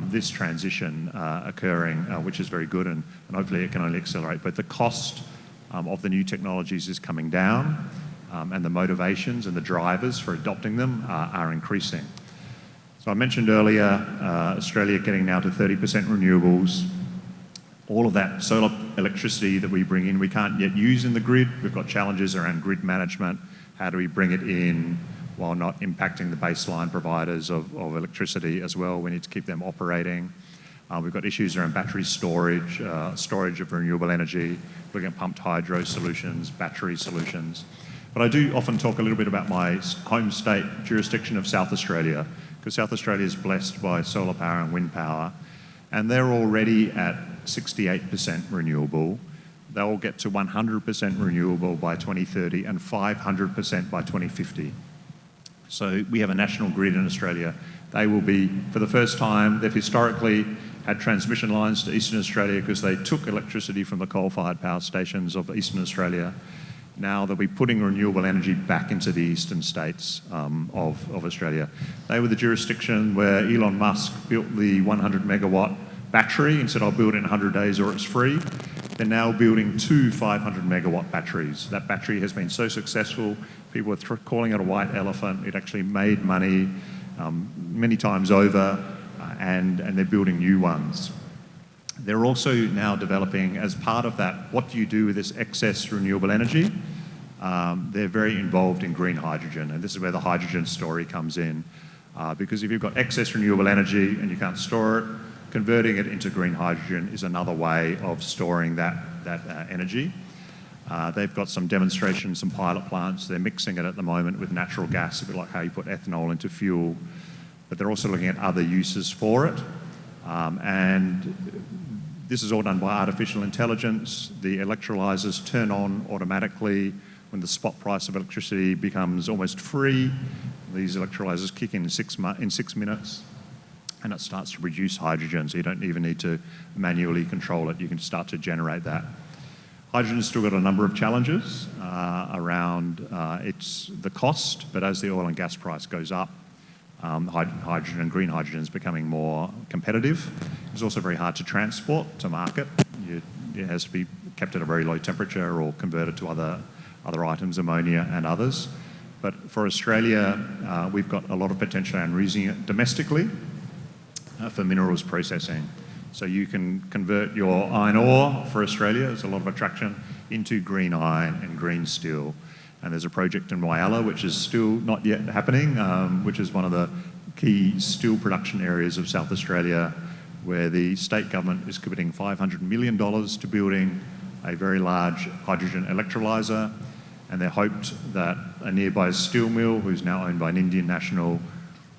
this transition occurring, which is very good, and hopefully it can only accelerate. But the cost of the new technologies is coming down, and the motivations and the drivers for adopting them are increasing. So I mentioned earlier Australia getting now to 30% renewables. All of that solar electricity that we bring in, we can't yet use in the grid. We've got challenges around grid management. How do we bring it in while not impacting the baseline providers of electricity as well? We need to keep them operating. We've got issues around battery storage, storage of renewable energy, looking at pumped hydro solutions, battery solutions. But I do often talk a little bit about my home state jurisdiction of South Australia, because South Australia is blessed by solar power and wind power, and they're already at 68% renewable. They'll get to 100% renewable by 2030 and 500% by 2050. So we have a national grid in Australia. They will be, for the first time, they've historically had transmission lines to Eastern Australia because they took electricity from the coal-fired power stations of Eastern Australia. Now they'll be putting renewable energy back into the eastern states of Australia. They were the jurisdiction where Elon Musk built the 100 megawatt battery and said, I'll build it in 100 days or it's free. they're now building 2 500 megawatt batteries. That battery has been so successful, people are calling it a white elephant. It actually made money many times over, and they're building new ones. They're also now developing, as part of that, what do you do with this excess renewable energy? They're very involved in green hydrogen, and this is where the hydrogen story comes in. Because if you've got excess renewable energy and you can't store it, converting it into green hydrogen is another way of storing that energy. They've got some demonstrations, some pilot plants. They're mixing it at the moment with natural gas, a bit like how you put ethanol into fuel. But they're also looking at other uses for it. And this is all done by artificial intelligence. The electrolyzers turn on automatically when the spot price of electricity becomes almost free. These electrolyzers kick in 6 minutes, and it starts to produce hydrogen, so you don't even need to manually control it. You can start to generate that. Hydrogen's still got a number of challenges around the cost, but as the oil and gas price goes up, hydrogen and green hydrogen is becoming more competitive. It's also very hard to transport to market. It has to be kept at a very low temperature or converted to other items, ammonia and others. But for Australia, we've got a lot of potential around using it domestically for minerals processing. So you can convert your iron ore for Australia, there's a lot of attraction, into green iron and green steel. And there's a project in Whyalla, which is still not yet happening, which is one of the key steel production areas of South Australia, where the state government is committing $500 million to building a very large hydrogen electrolyser. And they're hoped that a nearby steel mill, who's now owned by an Indian national,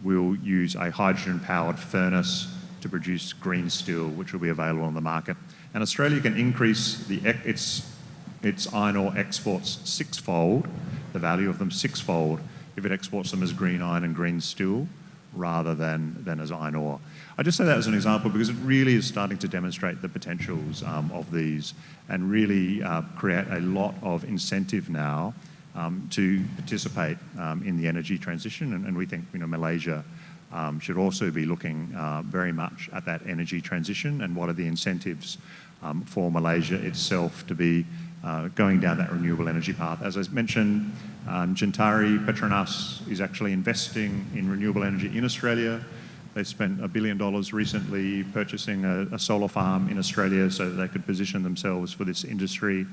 will use a hydrogen-powered furnace to produce green steel, which will be available on the market. And Australia can increase its iron ore exports sixfold, the value of them sixfold, if it exports them as green iron and green steel rather than as iron ore. I just say that as an example because it really is starting to demonstrate the potentials of these and really create a lot of incentive now to participate in the energy transition. And we think Malaysia should also be looking very much at that energy transition and what are the incentives for Malaysia itself to be going down that renewable energy path. As I mentioned, Gentari Petronas is actually investing in renewable energy in Australia. They spent $1 billion recently purchasing a solar farm in Australia so that they could position themselves for this industry.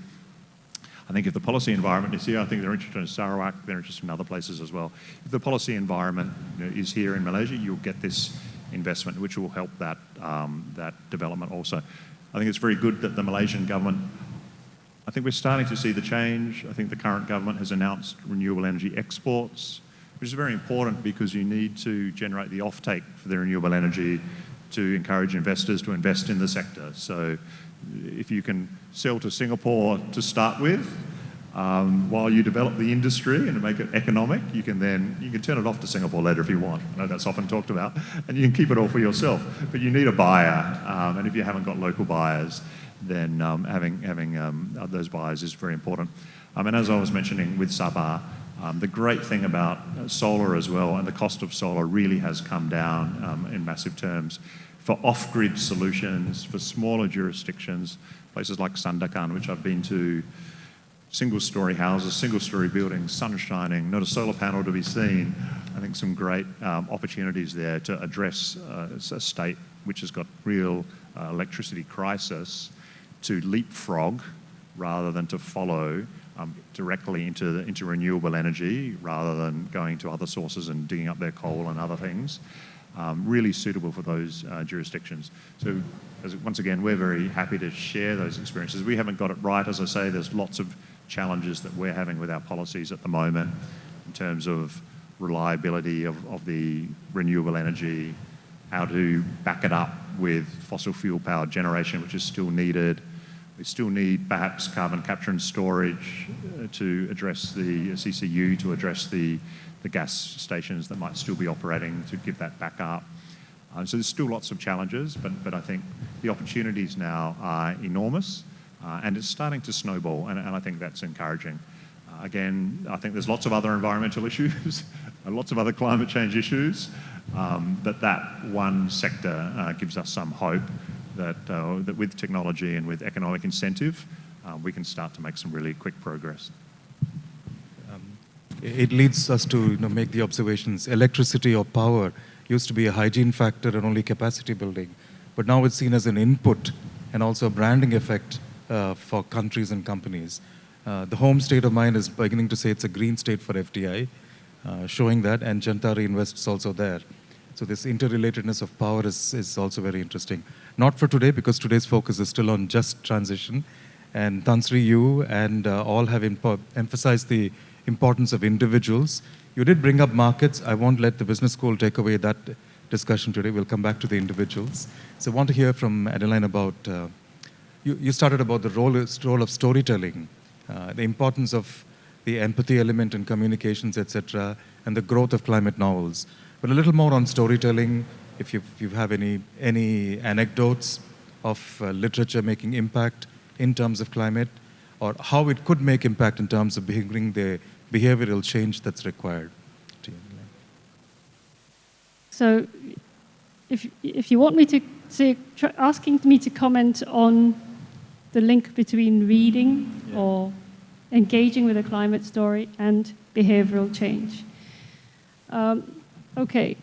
I think if the policy environment is here, I think they're interested in Sarawak, they're interested in other places as well. If the policy environment is here in Malaysia, you'll get this investment, which will help that development also. I think it's very good that the Malaysian government, I think we're starting to see the change. I think the current government has announced renewable energy exports, which is very important because you need to generate the offtake for the renewable energy to encourage investors to invest in the sector. So if you can sell to Singapore to start with, while you develop the industry and make it economic, you can turn it off to Singapore later if you want. I know that's often talked about, and you can keep it all for yourself. But you need a buyer, and if you haven't got local buyers, then having those buyers is very important. And as I was mentioning with Sabah, the great thing about solar as well, and the cost of solar really has come down in massive terms for off-grid solutions, for smaller jurisdictions, places like Sandakan, which I've been to, single-storey houses, single-storey buildings, sun shining, not a solar panel to be seen. I think some great opportunities there to address a state which has got real electricity crisis, to leapfrog rather than to follow directly into renewable energy rather than going to other sources and digging up their coal and other things. Really suitable for those jurisdictions. So once again, we're very happy to share those experiences. We haven't got it right. As I say, there's lots of challenges that we're having with our policies at the moment in terms of reliability of the renewable energy, how to back it up with fossil fuel powered generation, which is still needed. We still need perhaps carbon capture and storage to address the CCU, to address the gas stations that might still be operating, to give that back up. So there's still lots of challenges, but I think the opportunities now are enormous and it's starting to snowball, and I think that's encouraging. Again, I think there's lots of other environmental issues and lots of other climate change issues, but that one sector gives us some hope that with technology and with economic incentive, we can start to make some really quick progress. It leads us to make the observations. Electricity or power used to be a hygiene factor and only capacity building, but now it's seen as an input and also a branding effect for countries and companies. The home state of mind is beginning to say it's a green state for FDI, showing that, and Jantari invests also there. So this interrelatedness of power is also very interesting. Not for today, because today's focus is still on just transition. And Tan Sri, you and all have emphasized the importance of individuals. You did bring up markets. I won't let the business school take away that discussion today. We'll come back to the individuals. So I want to hear from Adeline about, you started about the role of storytelling, the importance of the empathy element in communications, etc., and the growth of climate novels. But a little more on storytelling, if you have any anecdotes of literature making impact in terms of climate, or how it could make impact in terms of bringing the behavioral change that's required. So if you want me to say, asking me to comment on the link between reading or engaging with a climate story and behavioral change. Okay,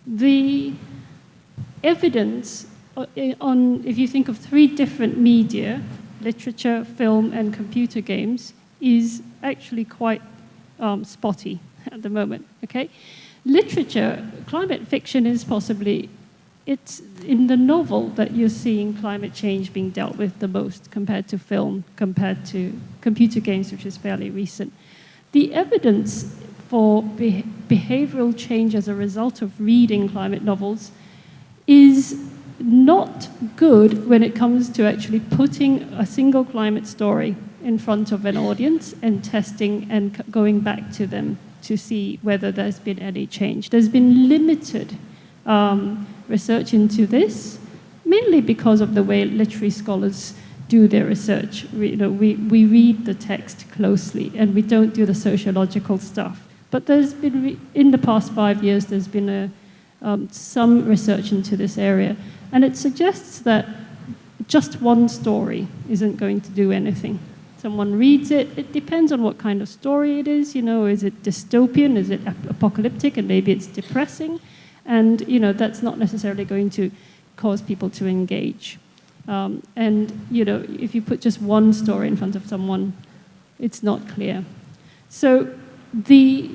the evidence on, if you think of 3 different media, literature, film, and computer games, is actually quite spotty at the moment, okay? Literature, climate fiction is possibly, it's in the novel that you're seeing climate change being dealt with the most compared to film, compared to computer games, which is fairly recent. The evidence for behavioral change as a result of reading climate novels is not good when it comes to actually putting a single climate story in front of an audience and testing and going back to them to see whether there's been any change. There's been limited research into this, mainly because of the way literary scholars do their research. We read the text closely and we don't do the sociological stuff. But there's been, in the past 5 years, there's been some research into this area, and it suggests that just one story isn't going to do anything. Someone reads it, it depends on what kind of story it is, is it dystopian, is it apocalyptic, and maybe it's depressing, and that's not necessarily going to cause people to engage. If you put just one story in front of someone, it's not clear. So the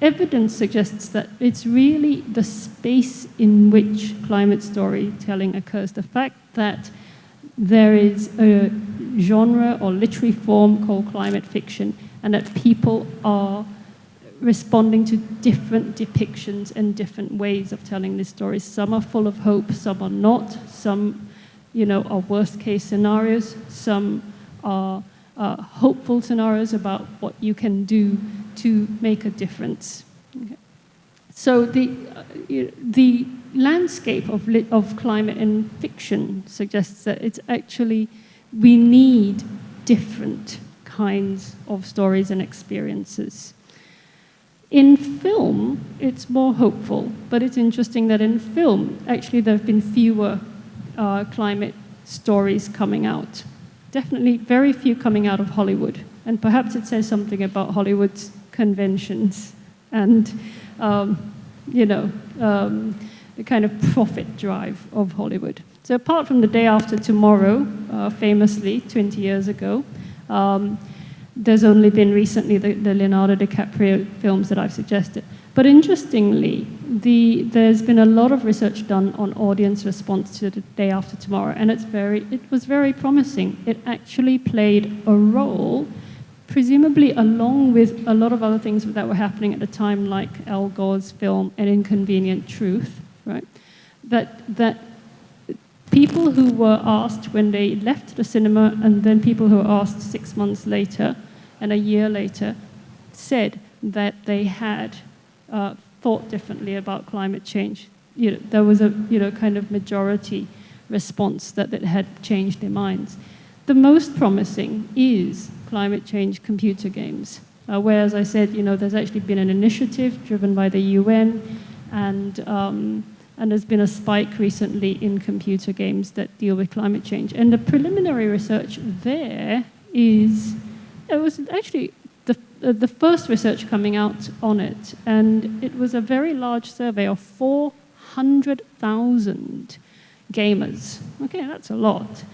evidence suggests that it's really the space in which climate storytelling occurs, the fact that there is a genre or literary form called climate fiction, and that people are responding to different depictions and different ways of telling these stories. Some are full of hope, some are not. Some, are worst-case scenarios. Some are hopeful scenarios about what you can do to make a difference. Okay. So the landscape of climate in fiction suggests that it's actually, we need different kinds of stories and experiences. In film, it's more hopeful, but it's interesting that in film, actually there have been fewer climate stories coming out. Definitely very few coming out of Hollywood. And perhaps it says something about Hollywood's conventions and, the kind of profit drive of Hollywood. So apart from The Day After Tomorrow, famously 20 years ago, there's only been recently the Leonardo DiCaprio films that I've suggested. But interestingly, there's been a lot of research done on audience response to The Day After Tomorrow, and it was very promising. It actually played a role, presumably along with a lot of other things that were happening at the time, like Al Gore's film An Inconvenient Truth, right? That people who were asked when they left the cinema, and then people who were asked 6 months later and a year later, said that they had thought differently about climate change. There was a kind of majority response that had changed their minds. The most promising is climate change computer games, where, as I said, there's actually been an initiative driven by the UN and and there's been a spike recently in computer games that deal with climate change. And the preliminary research there it was actually the first research coming out on it, and it was a very large survey of 400,000 gamers. Okay, that's a lot.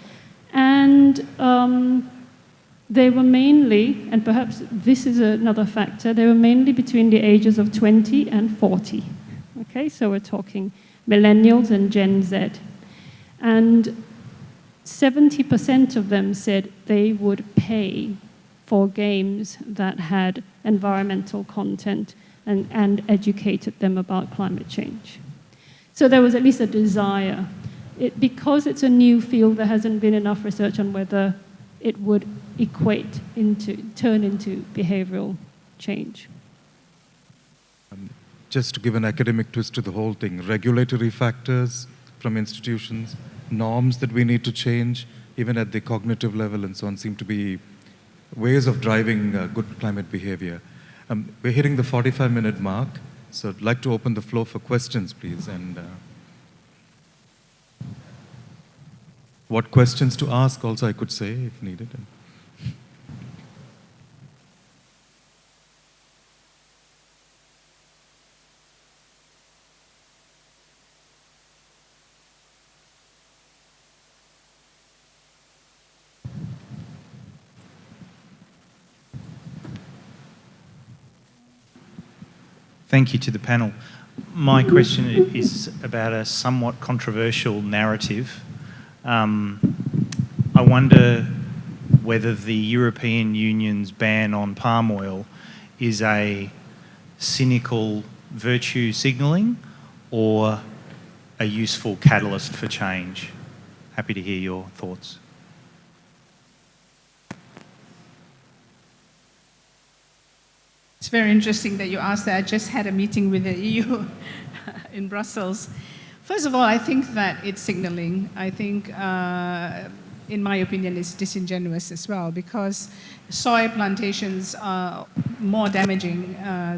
And they were mainly, and perhaps this is another factor, they were mainly between the ages of 20 and 40. Okay, so we're talking millennials and Gen Z. And 70% of them said they would pay for games that had environmental content and educated them about climate change. So there was at least a desire. Because it's a new field, there hasn't been enough research on whether it would turn into behavioral change. Just to give an academic twist to the whole thing, regulatory factors from institutions, norms that we need to change, even at the cognitive level and so on, seem to be ways of driving good climate behavior. We're hitting the 45-minute mark, so I'd like to open the floor for questions, please. And what questions to ask also, I could say, if needed. Thank you to the panel. My question is about a somewhat controversial narrative. I wonder whether the European Union's ban on palm oil is a cynical virtue signalling or a useful catalyst for change. Happy to hear your thoughts. It's very interesting that you asked that. I just had a meeting with the EU in Brussels. First of all, I think that it's signaling. I think, in my opinion, it's disingenuous as well, because soy plantations are more damaging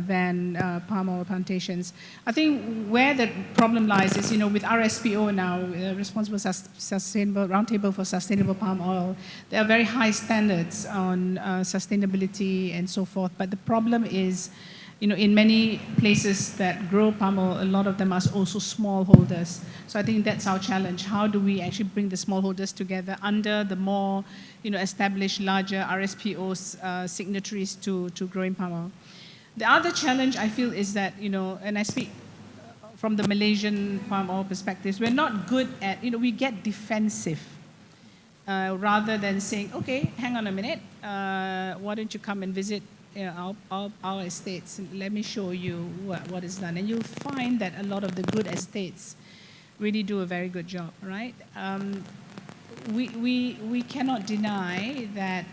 than palm oil plantations. I think where the problem lies is, with RSPO now, Responsible Sustainable Roundtable for Sustainable Palm Oil, there are very high standards on sustainability and so forth. But the problem is, in many places that grow palm oil, a lot of them are also smallholders. So I think that's our challenge. How do we actually bring the smallholders together under the more, established, larger RSPO's signatories to growing palm oil? The other challenge I feel is that, and I speak from the Malaysian palm oil perspective, we're not good at, we get defensive rather than saying, okay, hang on a minute, why don't you come and visit our estates, and let me show you what is done. And you'll find that a lot of the good estates really do a very good job, right? We cannot deny that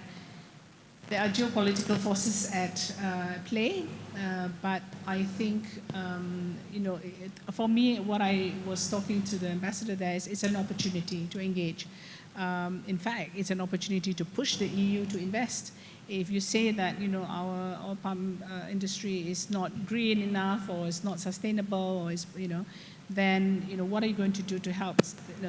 there are geopolitical forces at play, but I think, for me, what I was talking to the ambassador there is it's an opportunity to engage. In fact, it's an opportunity to push the EU to invest. If you say that our oil palm industry is not green enough, or is not sustainable, or is then what are you going to do to help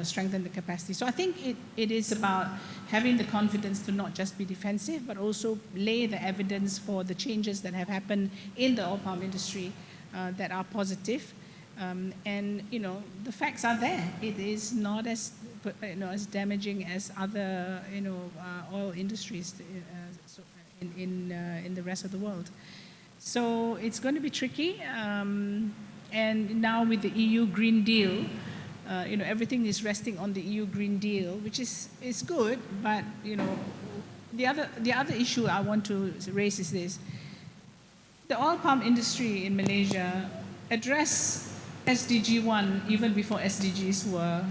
strengthen the capacity? So I think it is about having the confidence to not just be defensive, but also lay the evidence for the changes that have happened in the oil palm industry that are positive. And the facts are there. It is not as as damaging as other oil industries in the rest of the world. So it's going to be tricky. And now with the EU Green Deal, everything is resting on the EU Green Deal, which is good. But the other issue I want to raise is this: the oil palm industry in Malaysia addressed SDG 1 even before SDGs were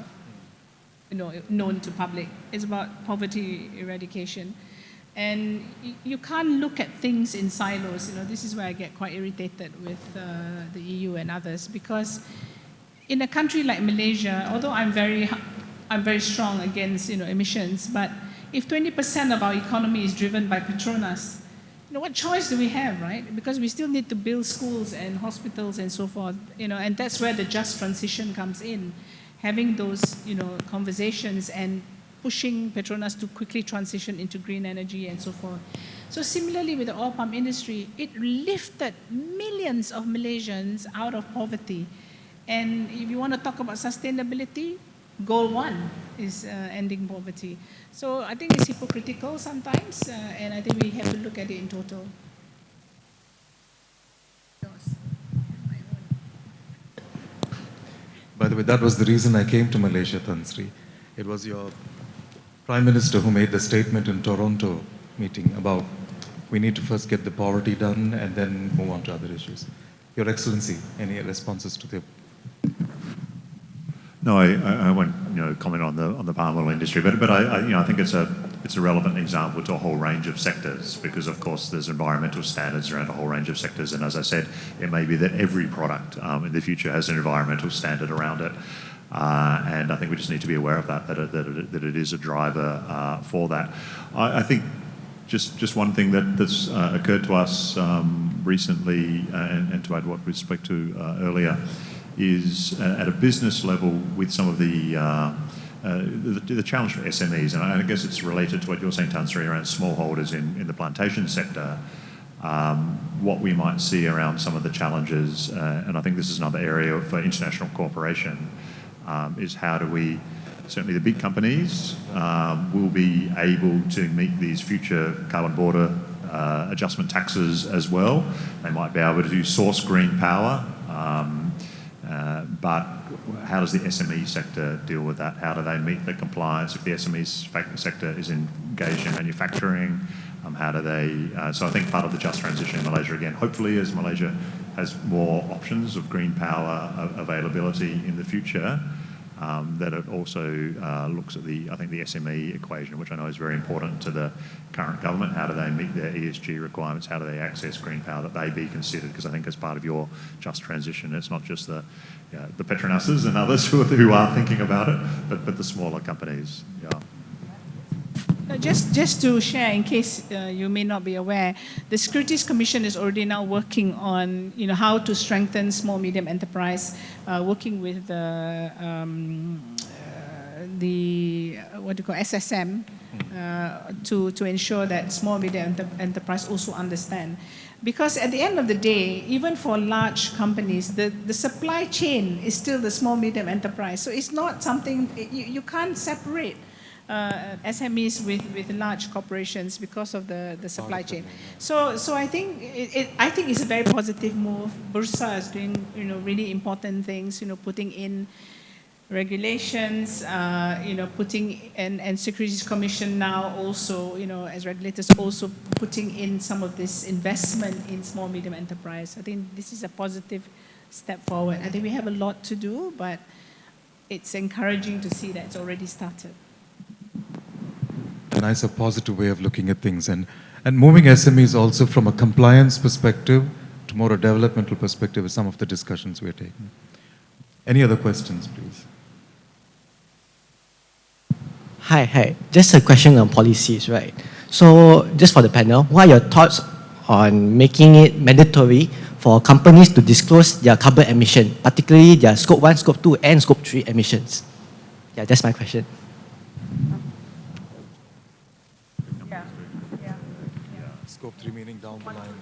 known to public. It's about poverty eradication. And you can't look at things in silos. This is where I get quite irritated with the EU and others, because in a country like Malaysia, although I'm very strong against emissions, but if 20% of our economy is driven by Petronas, what choice do we have, right? Because we still need to build schools and hospitals and so forth, and that's where the just transition comes in. Having those, conversations and pushing Petronas to quickly transition into green energy and so forth. So similarly with the oil palm industry, it lifted millions of Malaysians out of poverty. And if you want to talk about sustainability, goal one is ending poverty. So I think it's hypocritical sometimes, and I think we have to look at it in total. By the way, that was the reason I came to Malaysia, Tan Sri. It was your Prime Minister who made the statement in Toronto meeting about we need to first get the poverty done and then move on to other issues. Your Excellency, any responses to the... No, I won't comment on the palm oil industry, but I think it's a relevant example to a whole range of sectors because of course there's environmental standards around a whole range of sectors, and as I said, it may be that every product in the future has an environmental standard around it, and I think we just need to be aware of that it is a driver for that. I think just one thing that's occurred to us recently, and to add what we spoke to earlier, is at a business level with some of the challenge for SMEs, and I guess it's related to what you're saying, Tan Sri, around smallholders in the plantation sector. What we might see around some of the challenges, and I think this is another area for international cooperation, is how do we, certainly the big companies will be able to meet these future carbon border adjustment taxes as well. They might be able to source green power, but how does the SME sector deal with that? How do they meet the compliance if the SME sector is engaged in manufacturing? How do they... so I think part of the just transition in Malaysia, again, hopefully as Malaysia has more options of green power availability in the future, that it also looks at the SME equation, which I know is very important to the current government. How do they meet their ESG requirements? How do they access green power, that they be considered? Because I think as part of your just transition, it's not just the Petronases and others who are thinking about it, but the smaller companies. Yeah. Just to share, in case you may not be aware, the Securities Commission is already now working on how to strengthen small medium enterprise, working with the SSM to ensure that small medium enterprise also understand. Because at the end of the day, even for large companies, the supply chain is still the small medium enterprise. So it's not something you can't separate SMEs with large corporations because of the supply chain. So I think it's a very positive move. Bursa is doing really important things, putting in regulations, putting and Securities Commission now also, as regulators also putting in some of this investment in small medium enterprise. I think this is a positive step forward. I think we have a lot to do, but it's encouraging to see that it's already started. A nice, positive way of looking at things, and moving SMEs also from a compliance perspective to more a developmental perspective is some of the discussions we're taking. Any other questions, please? Hi. Just a question on policies, right? So just for the panel, what are your thoughts on making it mandatory for companies to disclose their carbon emission, particularly their Scope 1, Scope 2, and Scope 3 emissions? Yeah, that's my question. Scope 3 meaning down the line.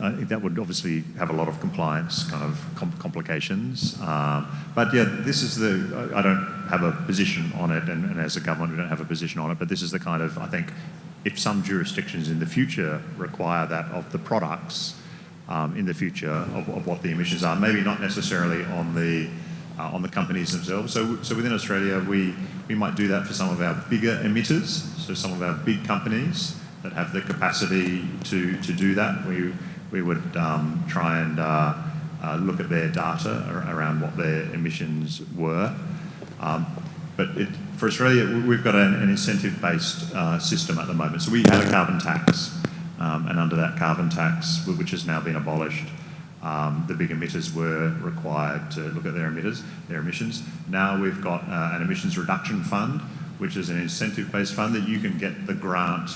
I think that would obviously have a lot of compliance kind of complications. But yeah, this is I don't have a position on it, and as a government we don't have a position on it, but this is the kind of, I think, if some jurisdictions in the future require that of the products in the future of what the emissions are, maybe not necessarily on the companies themselves. So within Australia, we might do that for some of our bigger emitters, so some of our big companies that have the capacity to do that. We would try and look at their data around what their emissions were. But for Australia, we've got an incentive-based system at the moment. So we had a carbon tax, and under that carbon tax, which has now been abolished, the big emitters were required to look at their emissions. Now we've got an emissions reduction fund, which is an incentive-based fund that you can get the grant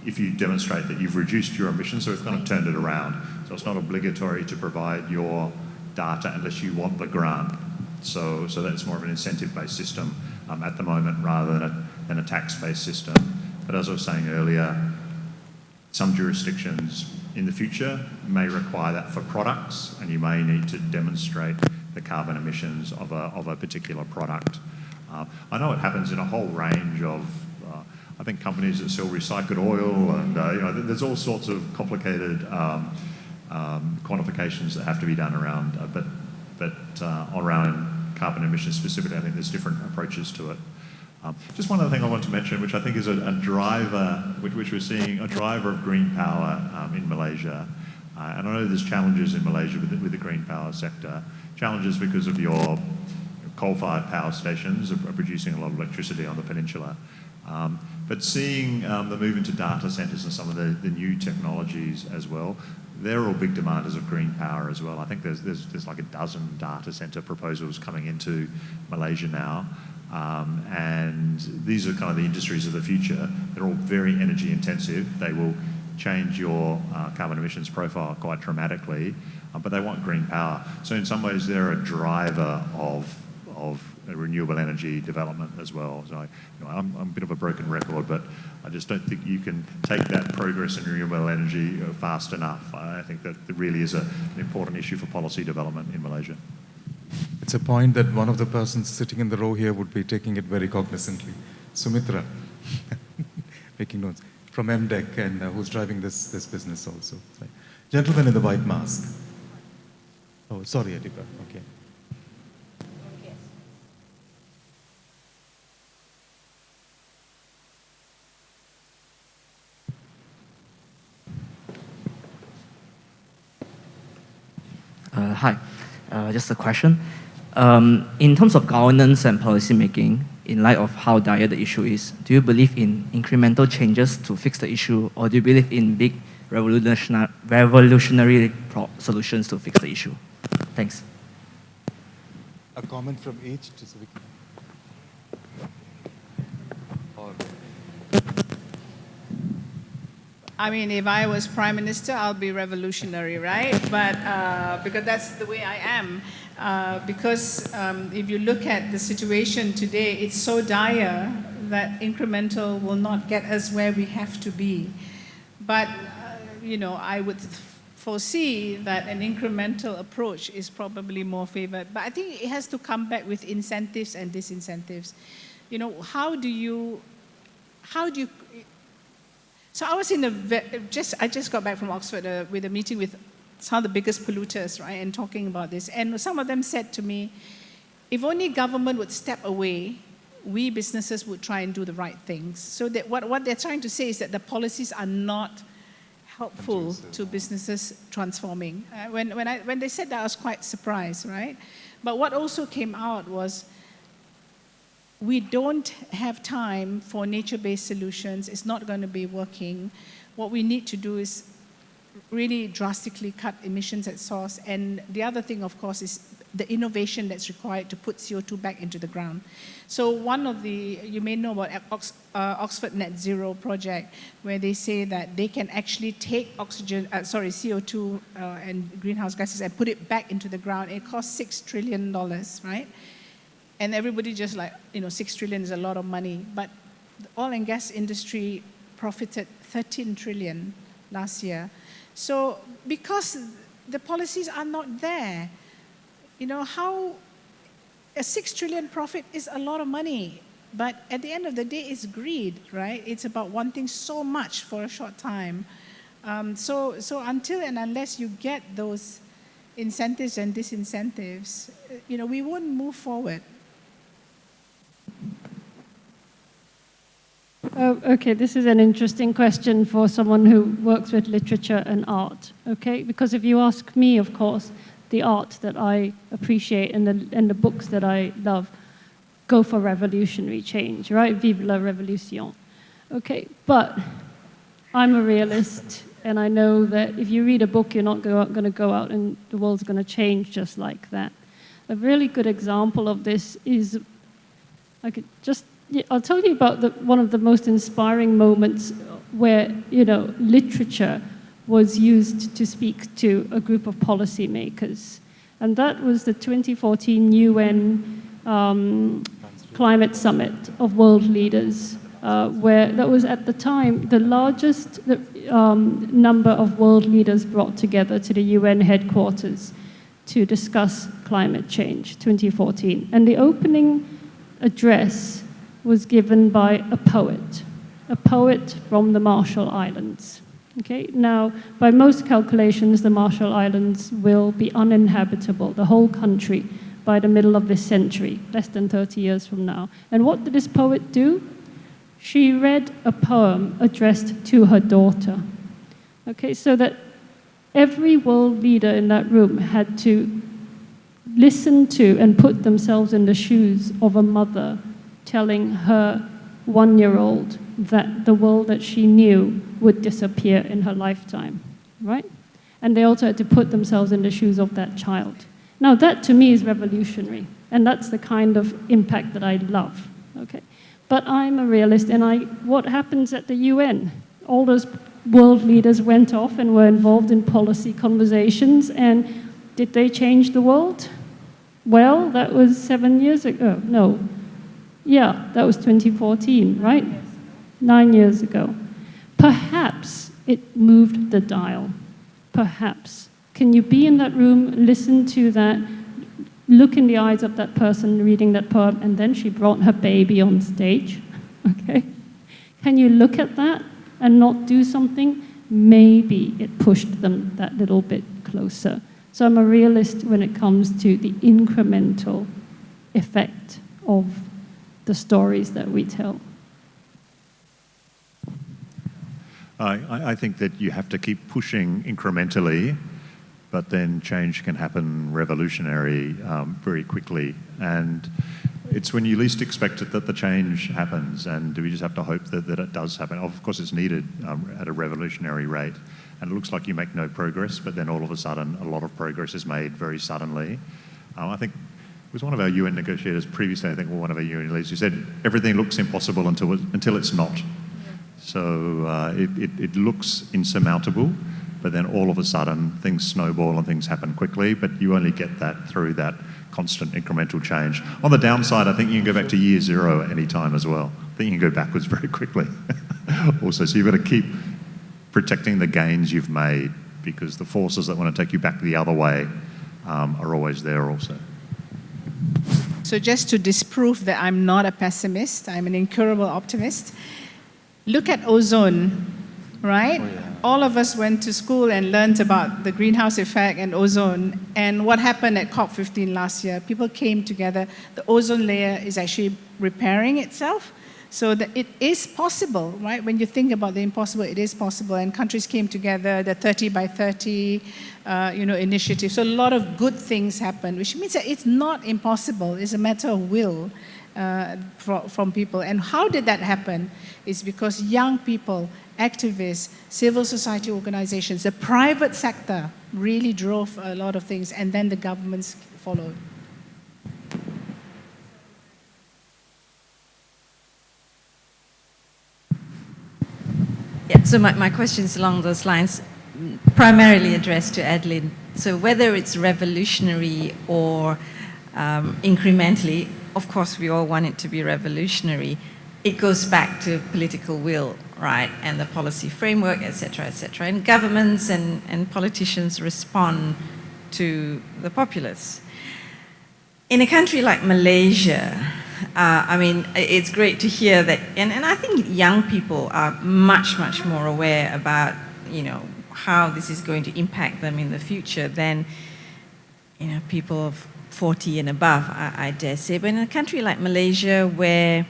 if you demonstrate that you've reduced your emissions, so it's kind of turned it around. So it's not obligatory to provide your data unless you want the grant. So that's more of an incentive-based system at the moment rather than a tax-based system. But as I was saying earlier, some jurisdictions in the future may require that for products, and you may need to demonstrate the carbon emissions of a particular product. I know it happens in a whole range of, I think, companies that sell recycled oil, and there's all sorts of complicated quantifications that have to be done around, but around carbon emissions specifically, I think there's different approaches to it. Just one other thing I want to mention, which I think is a driver, which we're seeing, a driver of green power in Malaysia. And I know there's challenges in Malaysia with the green power sector. Challenges because of your coal-fired power stations are producing a lot of electricity on the peninsula. But seeing the move into data centres and some of the new technologies as well, they're all big demanders of green power as well. I think there's like a dozen data centre proposals coming into Malaysia now. And these are kind of the industries of the future. They're all very energy intensive. They will change your carbon emissions profile quite dramatically, but they want green power. So in some ways, they're a driver of renewable energy development as well. So I'm a bit of a broken record, but I just don't think you can take that progress in renewable energy fast enough. I think that it really is an important issue for policy development in Malaysia. It's a point that one of the persons sitting in the row here would be taking it very cognizantly. Sumitra, making notes, from MDEC, and who's driving this business also. Gentleman in the white mask. Oh, sorry, Adipa. Okay. Hi, just a question. In terms of governance and policy making, in light of how dire the issue is, do you believe in incremental changes to fix the issue, or do you believe in big revolutionary solutions to fix the issue? Thanks. A comment from each, just so we can... I mean, if I was Prime Minister, I'll be revolutionary, right? But because that's the way I am. Because if you look at the situation today, it's so dire that incremental will not get us where we have to be. But, I would foresee that an incremental approach is probably more favored. But I think it has to come back with incentives and disincentives. How do you... So I was I just got back from Oxford with a meeting with some of the biggest polluters, right, and talking about this. And some of them said to me, if only government would step away, we businesses would try and do the right things. So that what they're trying to say is that the policies are not helpful to businesses transforming. When they said that, I was quite surprised, right? But what also came out was, we don't have time for nature-based solutions. It's not going to be working. What we need to do is really drastically cut emissions at source. And the other thing, of course, is the innovation that's required to put CO2 back into the ground. So you may know about Oxford Net Zero project, where they say that they can actually take CO2 and greenhouse gases and put it back into the ground. It costs $6 trillion, right? And everybody just like, 6 trillion is a lot of money. But the oil and gas industry profited 13 trillion last year. So because the policies are not there, how a 6 trillion profit is a lot of money. But at the end of the day, it's greed, right? It's about wanting so much for a short time. So until and unless you get those incentives and disincentives, we won't move forward. Okay, this is an interesting question for someone who works with literature and art, okay? Because if you ask me, of course, the art that I appreciate and the books that I love go for revolutionary change, right? Vive la révolution. Okay, but I'm a realist, and I know that if you read a book, you're not going to go out and the world's going to change just like that. A really good example of this is, I could just Yeah, I'll tell you about one of the most inspiring moments where, literature was used to speak to a group of policymakers. And that was the 2014 UN Climate Summit of World Leaders, where that was at the time the largest number of world leaders brought together to the UN headquarters to discuss climate change, 2014. And the opening address was given by a poet from the Marshall Islands. Okay, now, by most calculations, the Marshall Islands will be uninhabitable, the whole country, by the middle of this century, less than 30 years from now. And what did this poet do? She read a poem addressed to her daughter. Okay, so that every world leader in that room had to listen to and put themselves in the shoes of a mother telling her one-year-old that the world that she knew would disappear in her lifetime, right? And they also had to put themselves in the shoes of that child. Now, that to me is revolutionary, and that's the kind of impact that I love, okay? But I'm a realist, and what happens at the UN? All those world leaders went off and were involved in policy conversations, and did they change the world? Well, that was 7 years ago. No. Yeah, that was 2014, right? 9 years ago. Perhaps it moved the dial. Perhaps. Can you be in that room, listen to that, look in the eyes of that person reading that poem, and then she brought her baby on stage? Okay? Can you look at that and not do something? Maybe it pushed them that little bit closer. So I'm a realist when it comes to the incremental effect of the stories that we tell. I think that you have to keep pushing incrementally, but then change can happen revolutionary very quickly. And it's when you least expect it that the change happens, and we just have to hope that it does happen. Of course, it's needed at a revolutionary rate. And it looks like you make no progress, but then all of a sudden a lot of progress is made very suddenly. I think it was one of our UN negotiators previously, one of our UN leaders, who said everything looks impossible until it's not. Yeah. So it looks insurmountable, but then all of a sudden things snowball and things happen quickly, but you only get that through that constant incremental change. On the downside, I think you can go back to year zero at any time as well. I think you can go backwards very quickly also. So you've got to keep protecting the gains you've made, because the forces that want to take you back the other way are always there also. So just to disprove that I'm not a pessimist, I'm an incurable optimist, look at ozone, right? Oh, yeah. All of us went to school and learned about the greenhouse effect and ozone, and what happened at COP15 last year. People came together. The ozone layer is actually repairing itself. So that it is possible, right? When you think about the impossible, it is possible. And countries came together, the 30 by 30 initiative. So a lot of good things happened, which means that it's not impossible. It's a matter of will from people. And how did that happen? It's because young people, activists, civil society organizations, the private sector really drove a lot of things, and then the governments followed. Yeah, so my question is along those lines, primarily addressed to Adeline. So whether it's revolutionary or incrementally, of course we all want it to be revolutionary, it goes back to political will, right, and the policy framework, et cetera, and governments and politicians respond to the populace. In a country like Malaysia, I mean, it's great to hear that, and I think young people are much more aware about, how this is going to impact them in the future than, people of 40 and above, I dare say. But in a country like Malaysia, where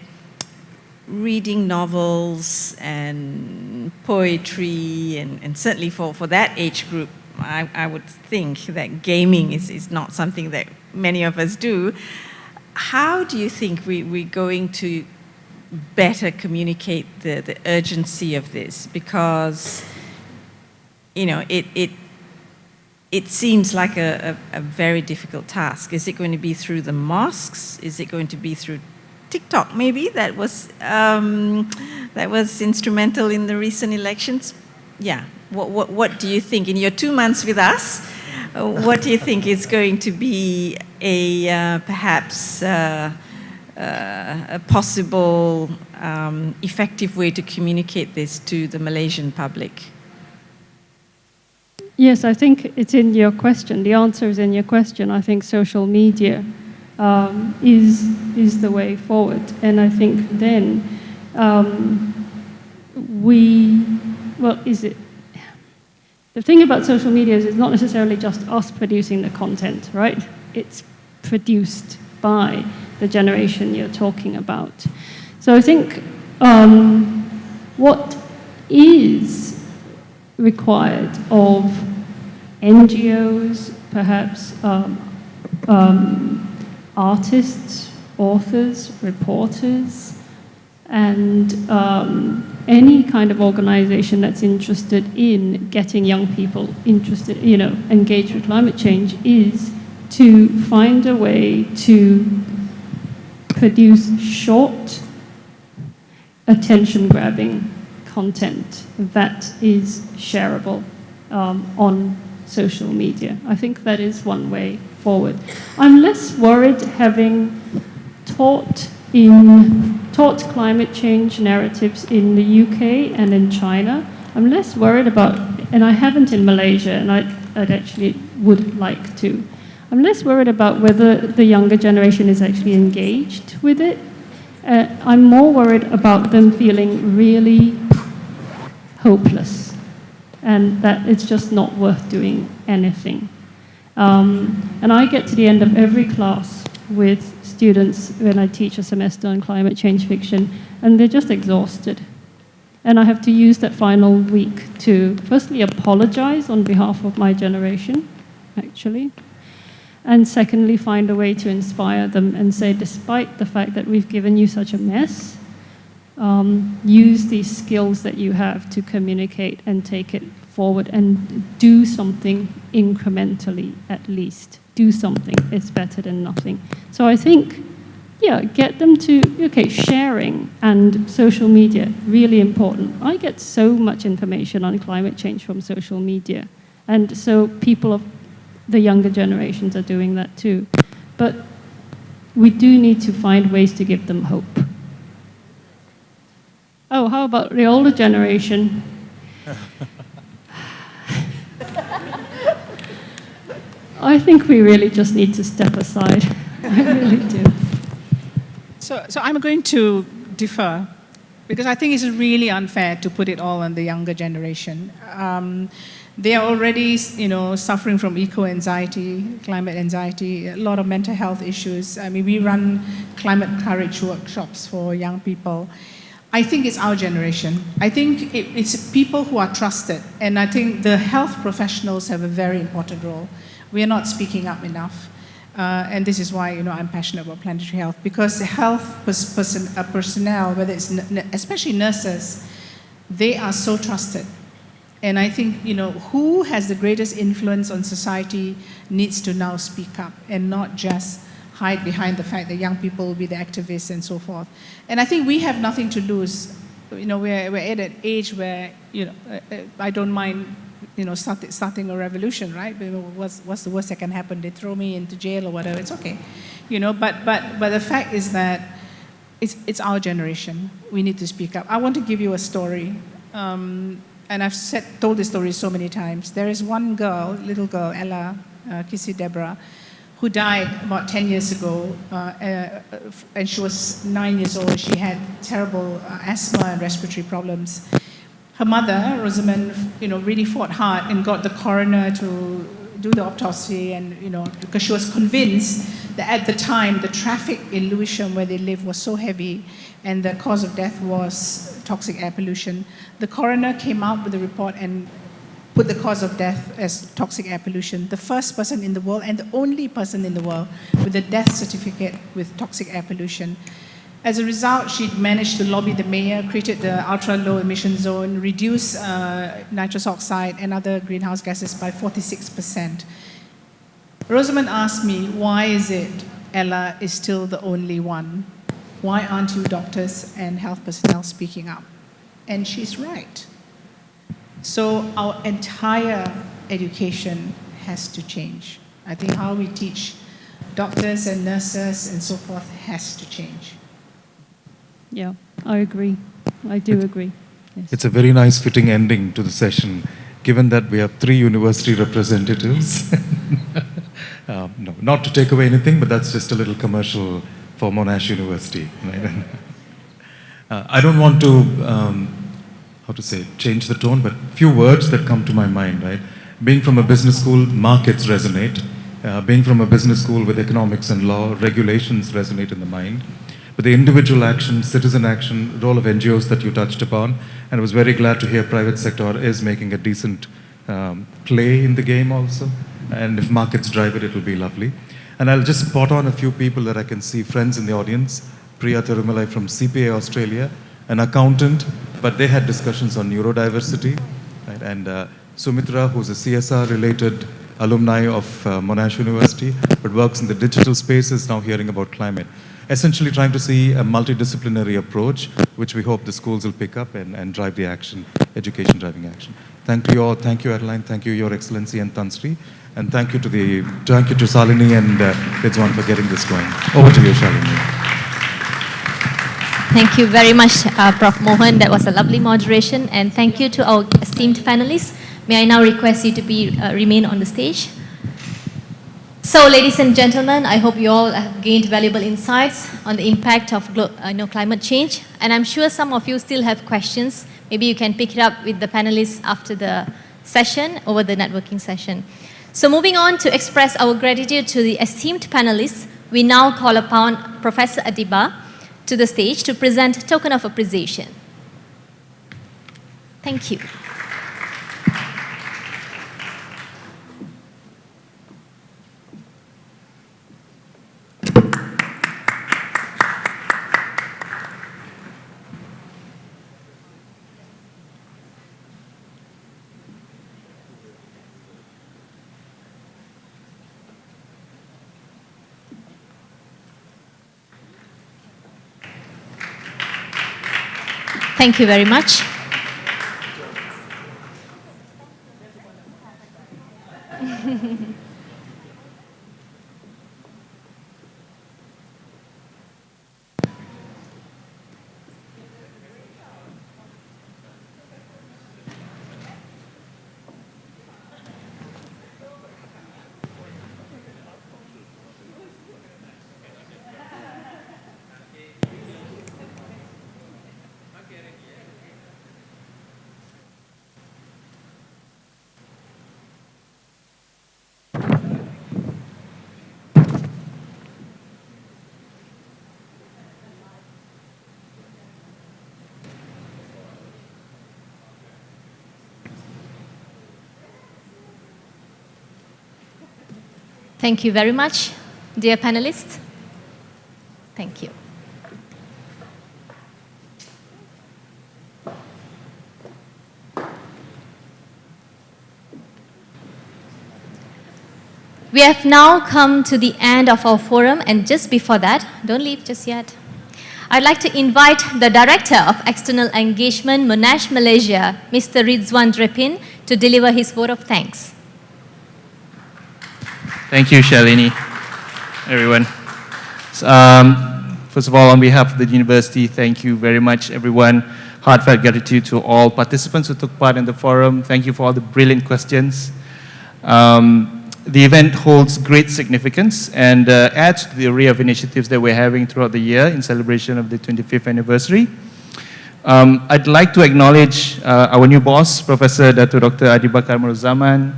reading novels and poetry, and certainly for that age group, I would think that gaming is not something that many of us do. How do you think we're going to better communicate the urgency of this? Because, it seems like a very difficult task. Is it going to be through the mosques? Is it going to be through TikTok, maybe that was instrumental in the recent elections. Yeah. What do you think in your 2 months with us? What do you think is going to be a perhaps a possible effective way to communicate this to the Malaysian public? Yes, I think it's in your question. The answer is in your question. I think social media is the way forward. And I think then the thing about social media is it's not necessarily just us producing the content, right? It's produced by the generation you're talking about. So I think what is required of NGOs, perhaps artists, authors, reporters, and any kind of organization that's interested in getting young people interested, engaged with climate change, is to find a way to produce short, attention-grabbing content that is shareable on social media. I think that is one way forward. I'm less worried, having taught climate change narratives in the UK and in China. I'm less worried about, and I haven't in Malaysia, and I'd actually would like to. I'm less worried about whether the younger generation is actually engaged with it. I'm more worried about them feeling really hopeless, and that it's just not worth doing anything. And I get to the end of every class with students when I teach a semester on climate change fiction, and they're just exhausted. And I have to use that final week to firstly apologize on behalf of my generation, actually, and secondly find a way to inspire them and say, despite the fact that we've given you such a mess, use these skills that you have to communicate and take it forward and do something incrementally at least. Do something. It's better than nothing. So I think, get them to, sharing and social media, really important. I get so much information on climate change from social media. And so people of the younger generations are doing that too. But we do need to find ways to give them hope. Oh, how about the older generation? I think we really just need to step aside. I really do. So I'm going to differ, because I think it's really unfair to put it all on the younger generation. They are already, suffering from eco-anxiety, climate anxiety, a lot of mental health issues. I mean, we run climate courage workshops for young people. I think it's our generation. I think it's people who are trusted, and I think the health professionals have a very important role. We are not speaking up enough, and this is why I'm passionate about planetary health, because the health personnel, whether it's especially nurses, they are so trusted. And I think who has the greatest influence on society needs to now speak up and not just hide behind the fact that young people will be the activists and so forth. And I think we have nothing to lose. We're at an age where I don't mind starting a revolution, right? What's the worst that can happen? They throw me into jail or whatever. It's okay, But the fact is that it's our generation. We need to speak up. I want to give you a story, and I've told this story so many times. There is one girl, little girl, Ella Kissy Deborah, who died about 10 years ago, and she was 9 years old. She had terrible asthma and respiratory problems. Her mother, Rosamond, really fought hard and got the coroner to do the autopsy, and because she was convinced that at the time the traffic in Lewisham, where they live, was so heavy, and the cause of death was toxic air pollution. The coroner came out with a report and put the cause of death as toxic air pollution. The first person in the world and the only person in the world with a death certificate with toxic air pollution. As a result, she managed to lobby the mayor, created the ultra-low emission zone, reduced nitrous oxide and other greenhouse gases by 46%. Rosamond asked me, why is it Ella is still the only one why aren't you doctors and health personnel speaking up? And she's right. So our entire education has to change. I think how we teach doctors and nurses and so forth has to change. Yeah, I agree. I do agree. Yes. It's a very nice fitting ending to the session, given that we have 3 university representatives. No, not to take away anything, but that's just a little commercial for Monash University. Right? I don't want to, how to say, change the tone, but few words that come to my mind, right? Being from a business school, markets resonate. Being from a business school with economics and law, regulations resonate in the mind. But the individual action, citizen action, role of NGOs that you touched upon, and I was very glad to hear private sector is making a decent play in the game also. And if markets drive it, it will be lovely. And I'll just spot on a few people that I can see, friends in the audience. Priya Thirumalai from CPA Australia, an accountant, but they had discussions on neurodiversity. Right? And Sumitra, who's a CSR-related alumni of Monash University, but works in the digital space, is now hearing about climate. Essentially trying to see a multidisciplinary approach, which we hope the schools will pick up and drive the action, education driving action. Thank you all. Thank you, Adeline. Thank you, Your Excellency and Tansri. And thank you to Shalini and Rizwan for getting this going. Over to you, Shalini. Thank you very much, Prof. Mohan. That was a lovely moderation. And thank you to our esteemed panelists. May I now request you to remain on the stage. So, ladies and gentlemen, I hope you all have gained valuable insights on the impact of climate change. And I'm sure some of you still have questions. Maybe you can pick it up with the panelists after the session, over the networking session. So moving on to express our gratitude to the esteemed panelists, we now call upon Professor Adiba to the stage to present a token of appreciation. Thank you. Thank you very much. Thank you very much, dear panelists. Thank you. We have now come to the end of our forum, and just before that, don't leave just yet. I'd like to invite the Director of External Engagement, Monash Malaysia, Mr. Rizwan Drepin, to deliver his vote of thanks. Thank you, Shalini, everyone. First of all, on behalf of the university, thank you very much, everyone. Heartfelt gratitude to all participants who took part in the forum. Thank you for all the brilliant questions. The event holds great significance and adds to the array of initiatives that we're having throughout the year in celebration of the 25th anniversary. I'd like to acknowledge our new boss, Professor Dr. Adiba Karmaruzaman,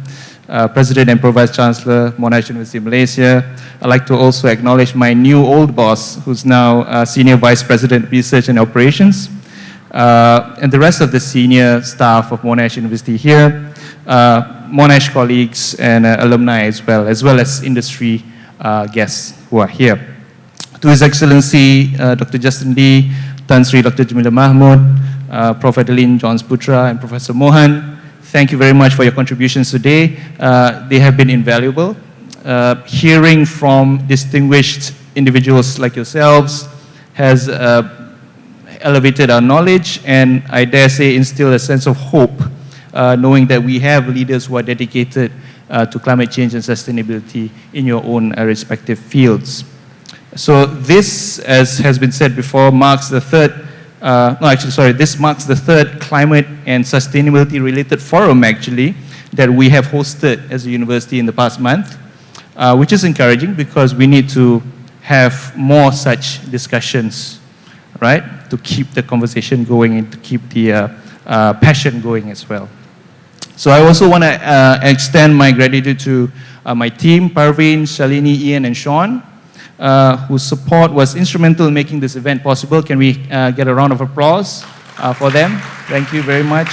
President and Pro-Vice Chancellor, Monash University, Malaysia. I'd like to also acknowledge my new old boss, who's now Senior Vice President, Research and Operations, and the rest of the senior staff of Monash University here, Monash colleagues and alumni as well as industry guests who are here. To His Excellency, Dr. Justin Lee, Tan Sri Dr. Jamila Mahmud, Prof. Adeline Johns Putra, and Professor Mohan, thank you very much for your contributions today. They have been invaluable. Hearing from distinguished individuals like yourselves has elevated our knowledge, and I dare say instilled a sense of hope, knowing that we have leaders who are dedicated to climate change and sustainability in your own respective fields. So this, as has been said before, marks the third, this marks the third climate and sustainability related forum actually that we have hosted as a university in the past month, which is encouraging because we need to have more such discussions, right, to keep the conversation going and to keep the passion going as well. So I also want to extend my gratitude to my team, Parveen, Shalini, Ian, and Sean, whose support was instrumental in making this event possible. Can we get a round of applause for them? Thank you very much.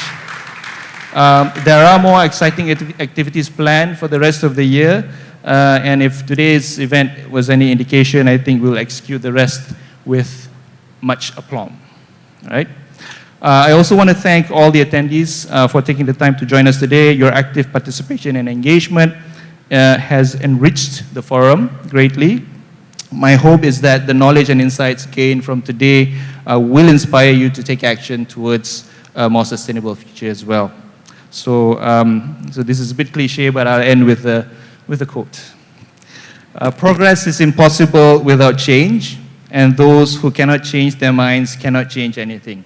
There are more exciting activities planned for the rest of the year, and if today's event was any indication, I think we'll execute the rest with much aplomb. All right? I also want to thank all the attendees for taking the time to join us today. Your active participation and engagement has enriched the forum greatly. My hope is that the knowledge and insights gained from today will inspire you to take action towards a more sustainable future as well. So, so this is a bit cliche, but I'll end with a quote. Progress is impossible without change, and those who cannot change their minds cannot change anything.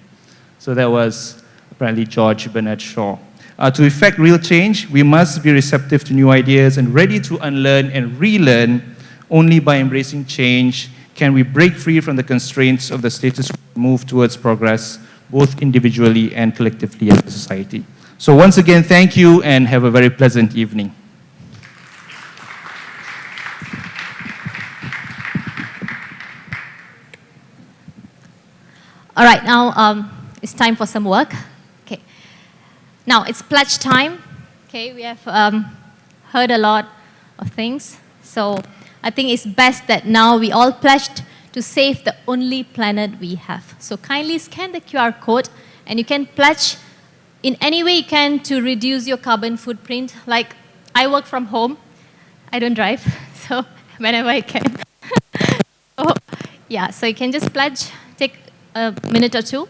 So that was apparently George Bernard Shaw. To effect real change, we must be receptive to new ideas and ready to unlearn and relearn. Only by embracing change can we break free from the constraints of the status quo and move towards progress, both individually and collectively as a society. So once again, thank you and have a very pleasant evening. All right, now it's time for some work. Okay. Now it's pledge time. Okay, we have heard a lot of things. So I think it's best that now we all pledged to save the only planet we have. So kindly scan the QR code and you can pledge in any way you can to reduce your carbon footprint. Like I work from home. I don't drive, so whenever I can. So, yeah, so you can just pledge, take a minute or two.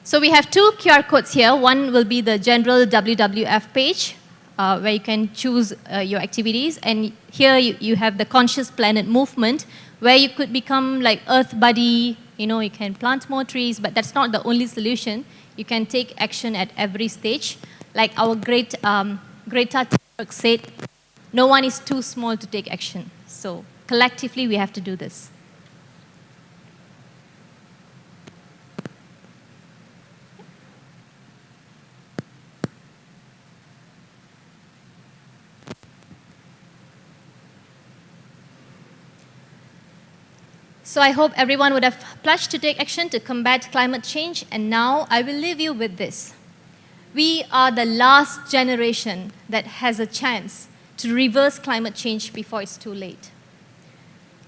So we have two QR codes here. One will be the general WWF page, where you can choose your activities. And here you have the Conscious Planet movement, where you could become like Earth Buddy. You know, you can plant more trees, but that's not the only solution. You can take action at every stage. Like our great Greta Thunberg said, no one is too small to take action. So collectively, we have to do this. So I hope everyone would have pledged to take action to combat climate change. And now I will leave you with this. We are the last generation that has a chance to reverse climate change before it's too late.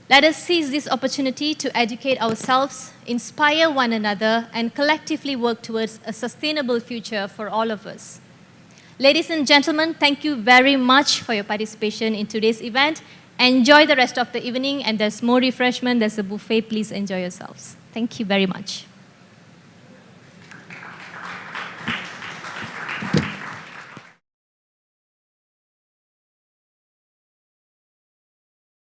Let us seize this opportunity to educate ourselves, inspire one another, and collectively work towards a sustainable future for all of us. Ladies and gentlemen, thank you very much for your participation in today's event. Enjoy the rest of the evening, and there's more refreshment, there's a buffet. Please enjoy yourselves. Thank you very much.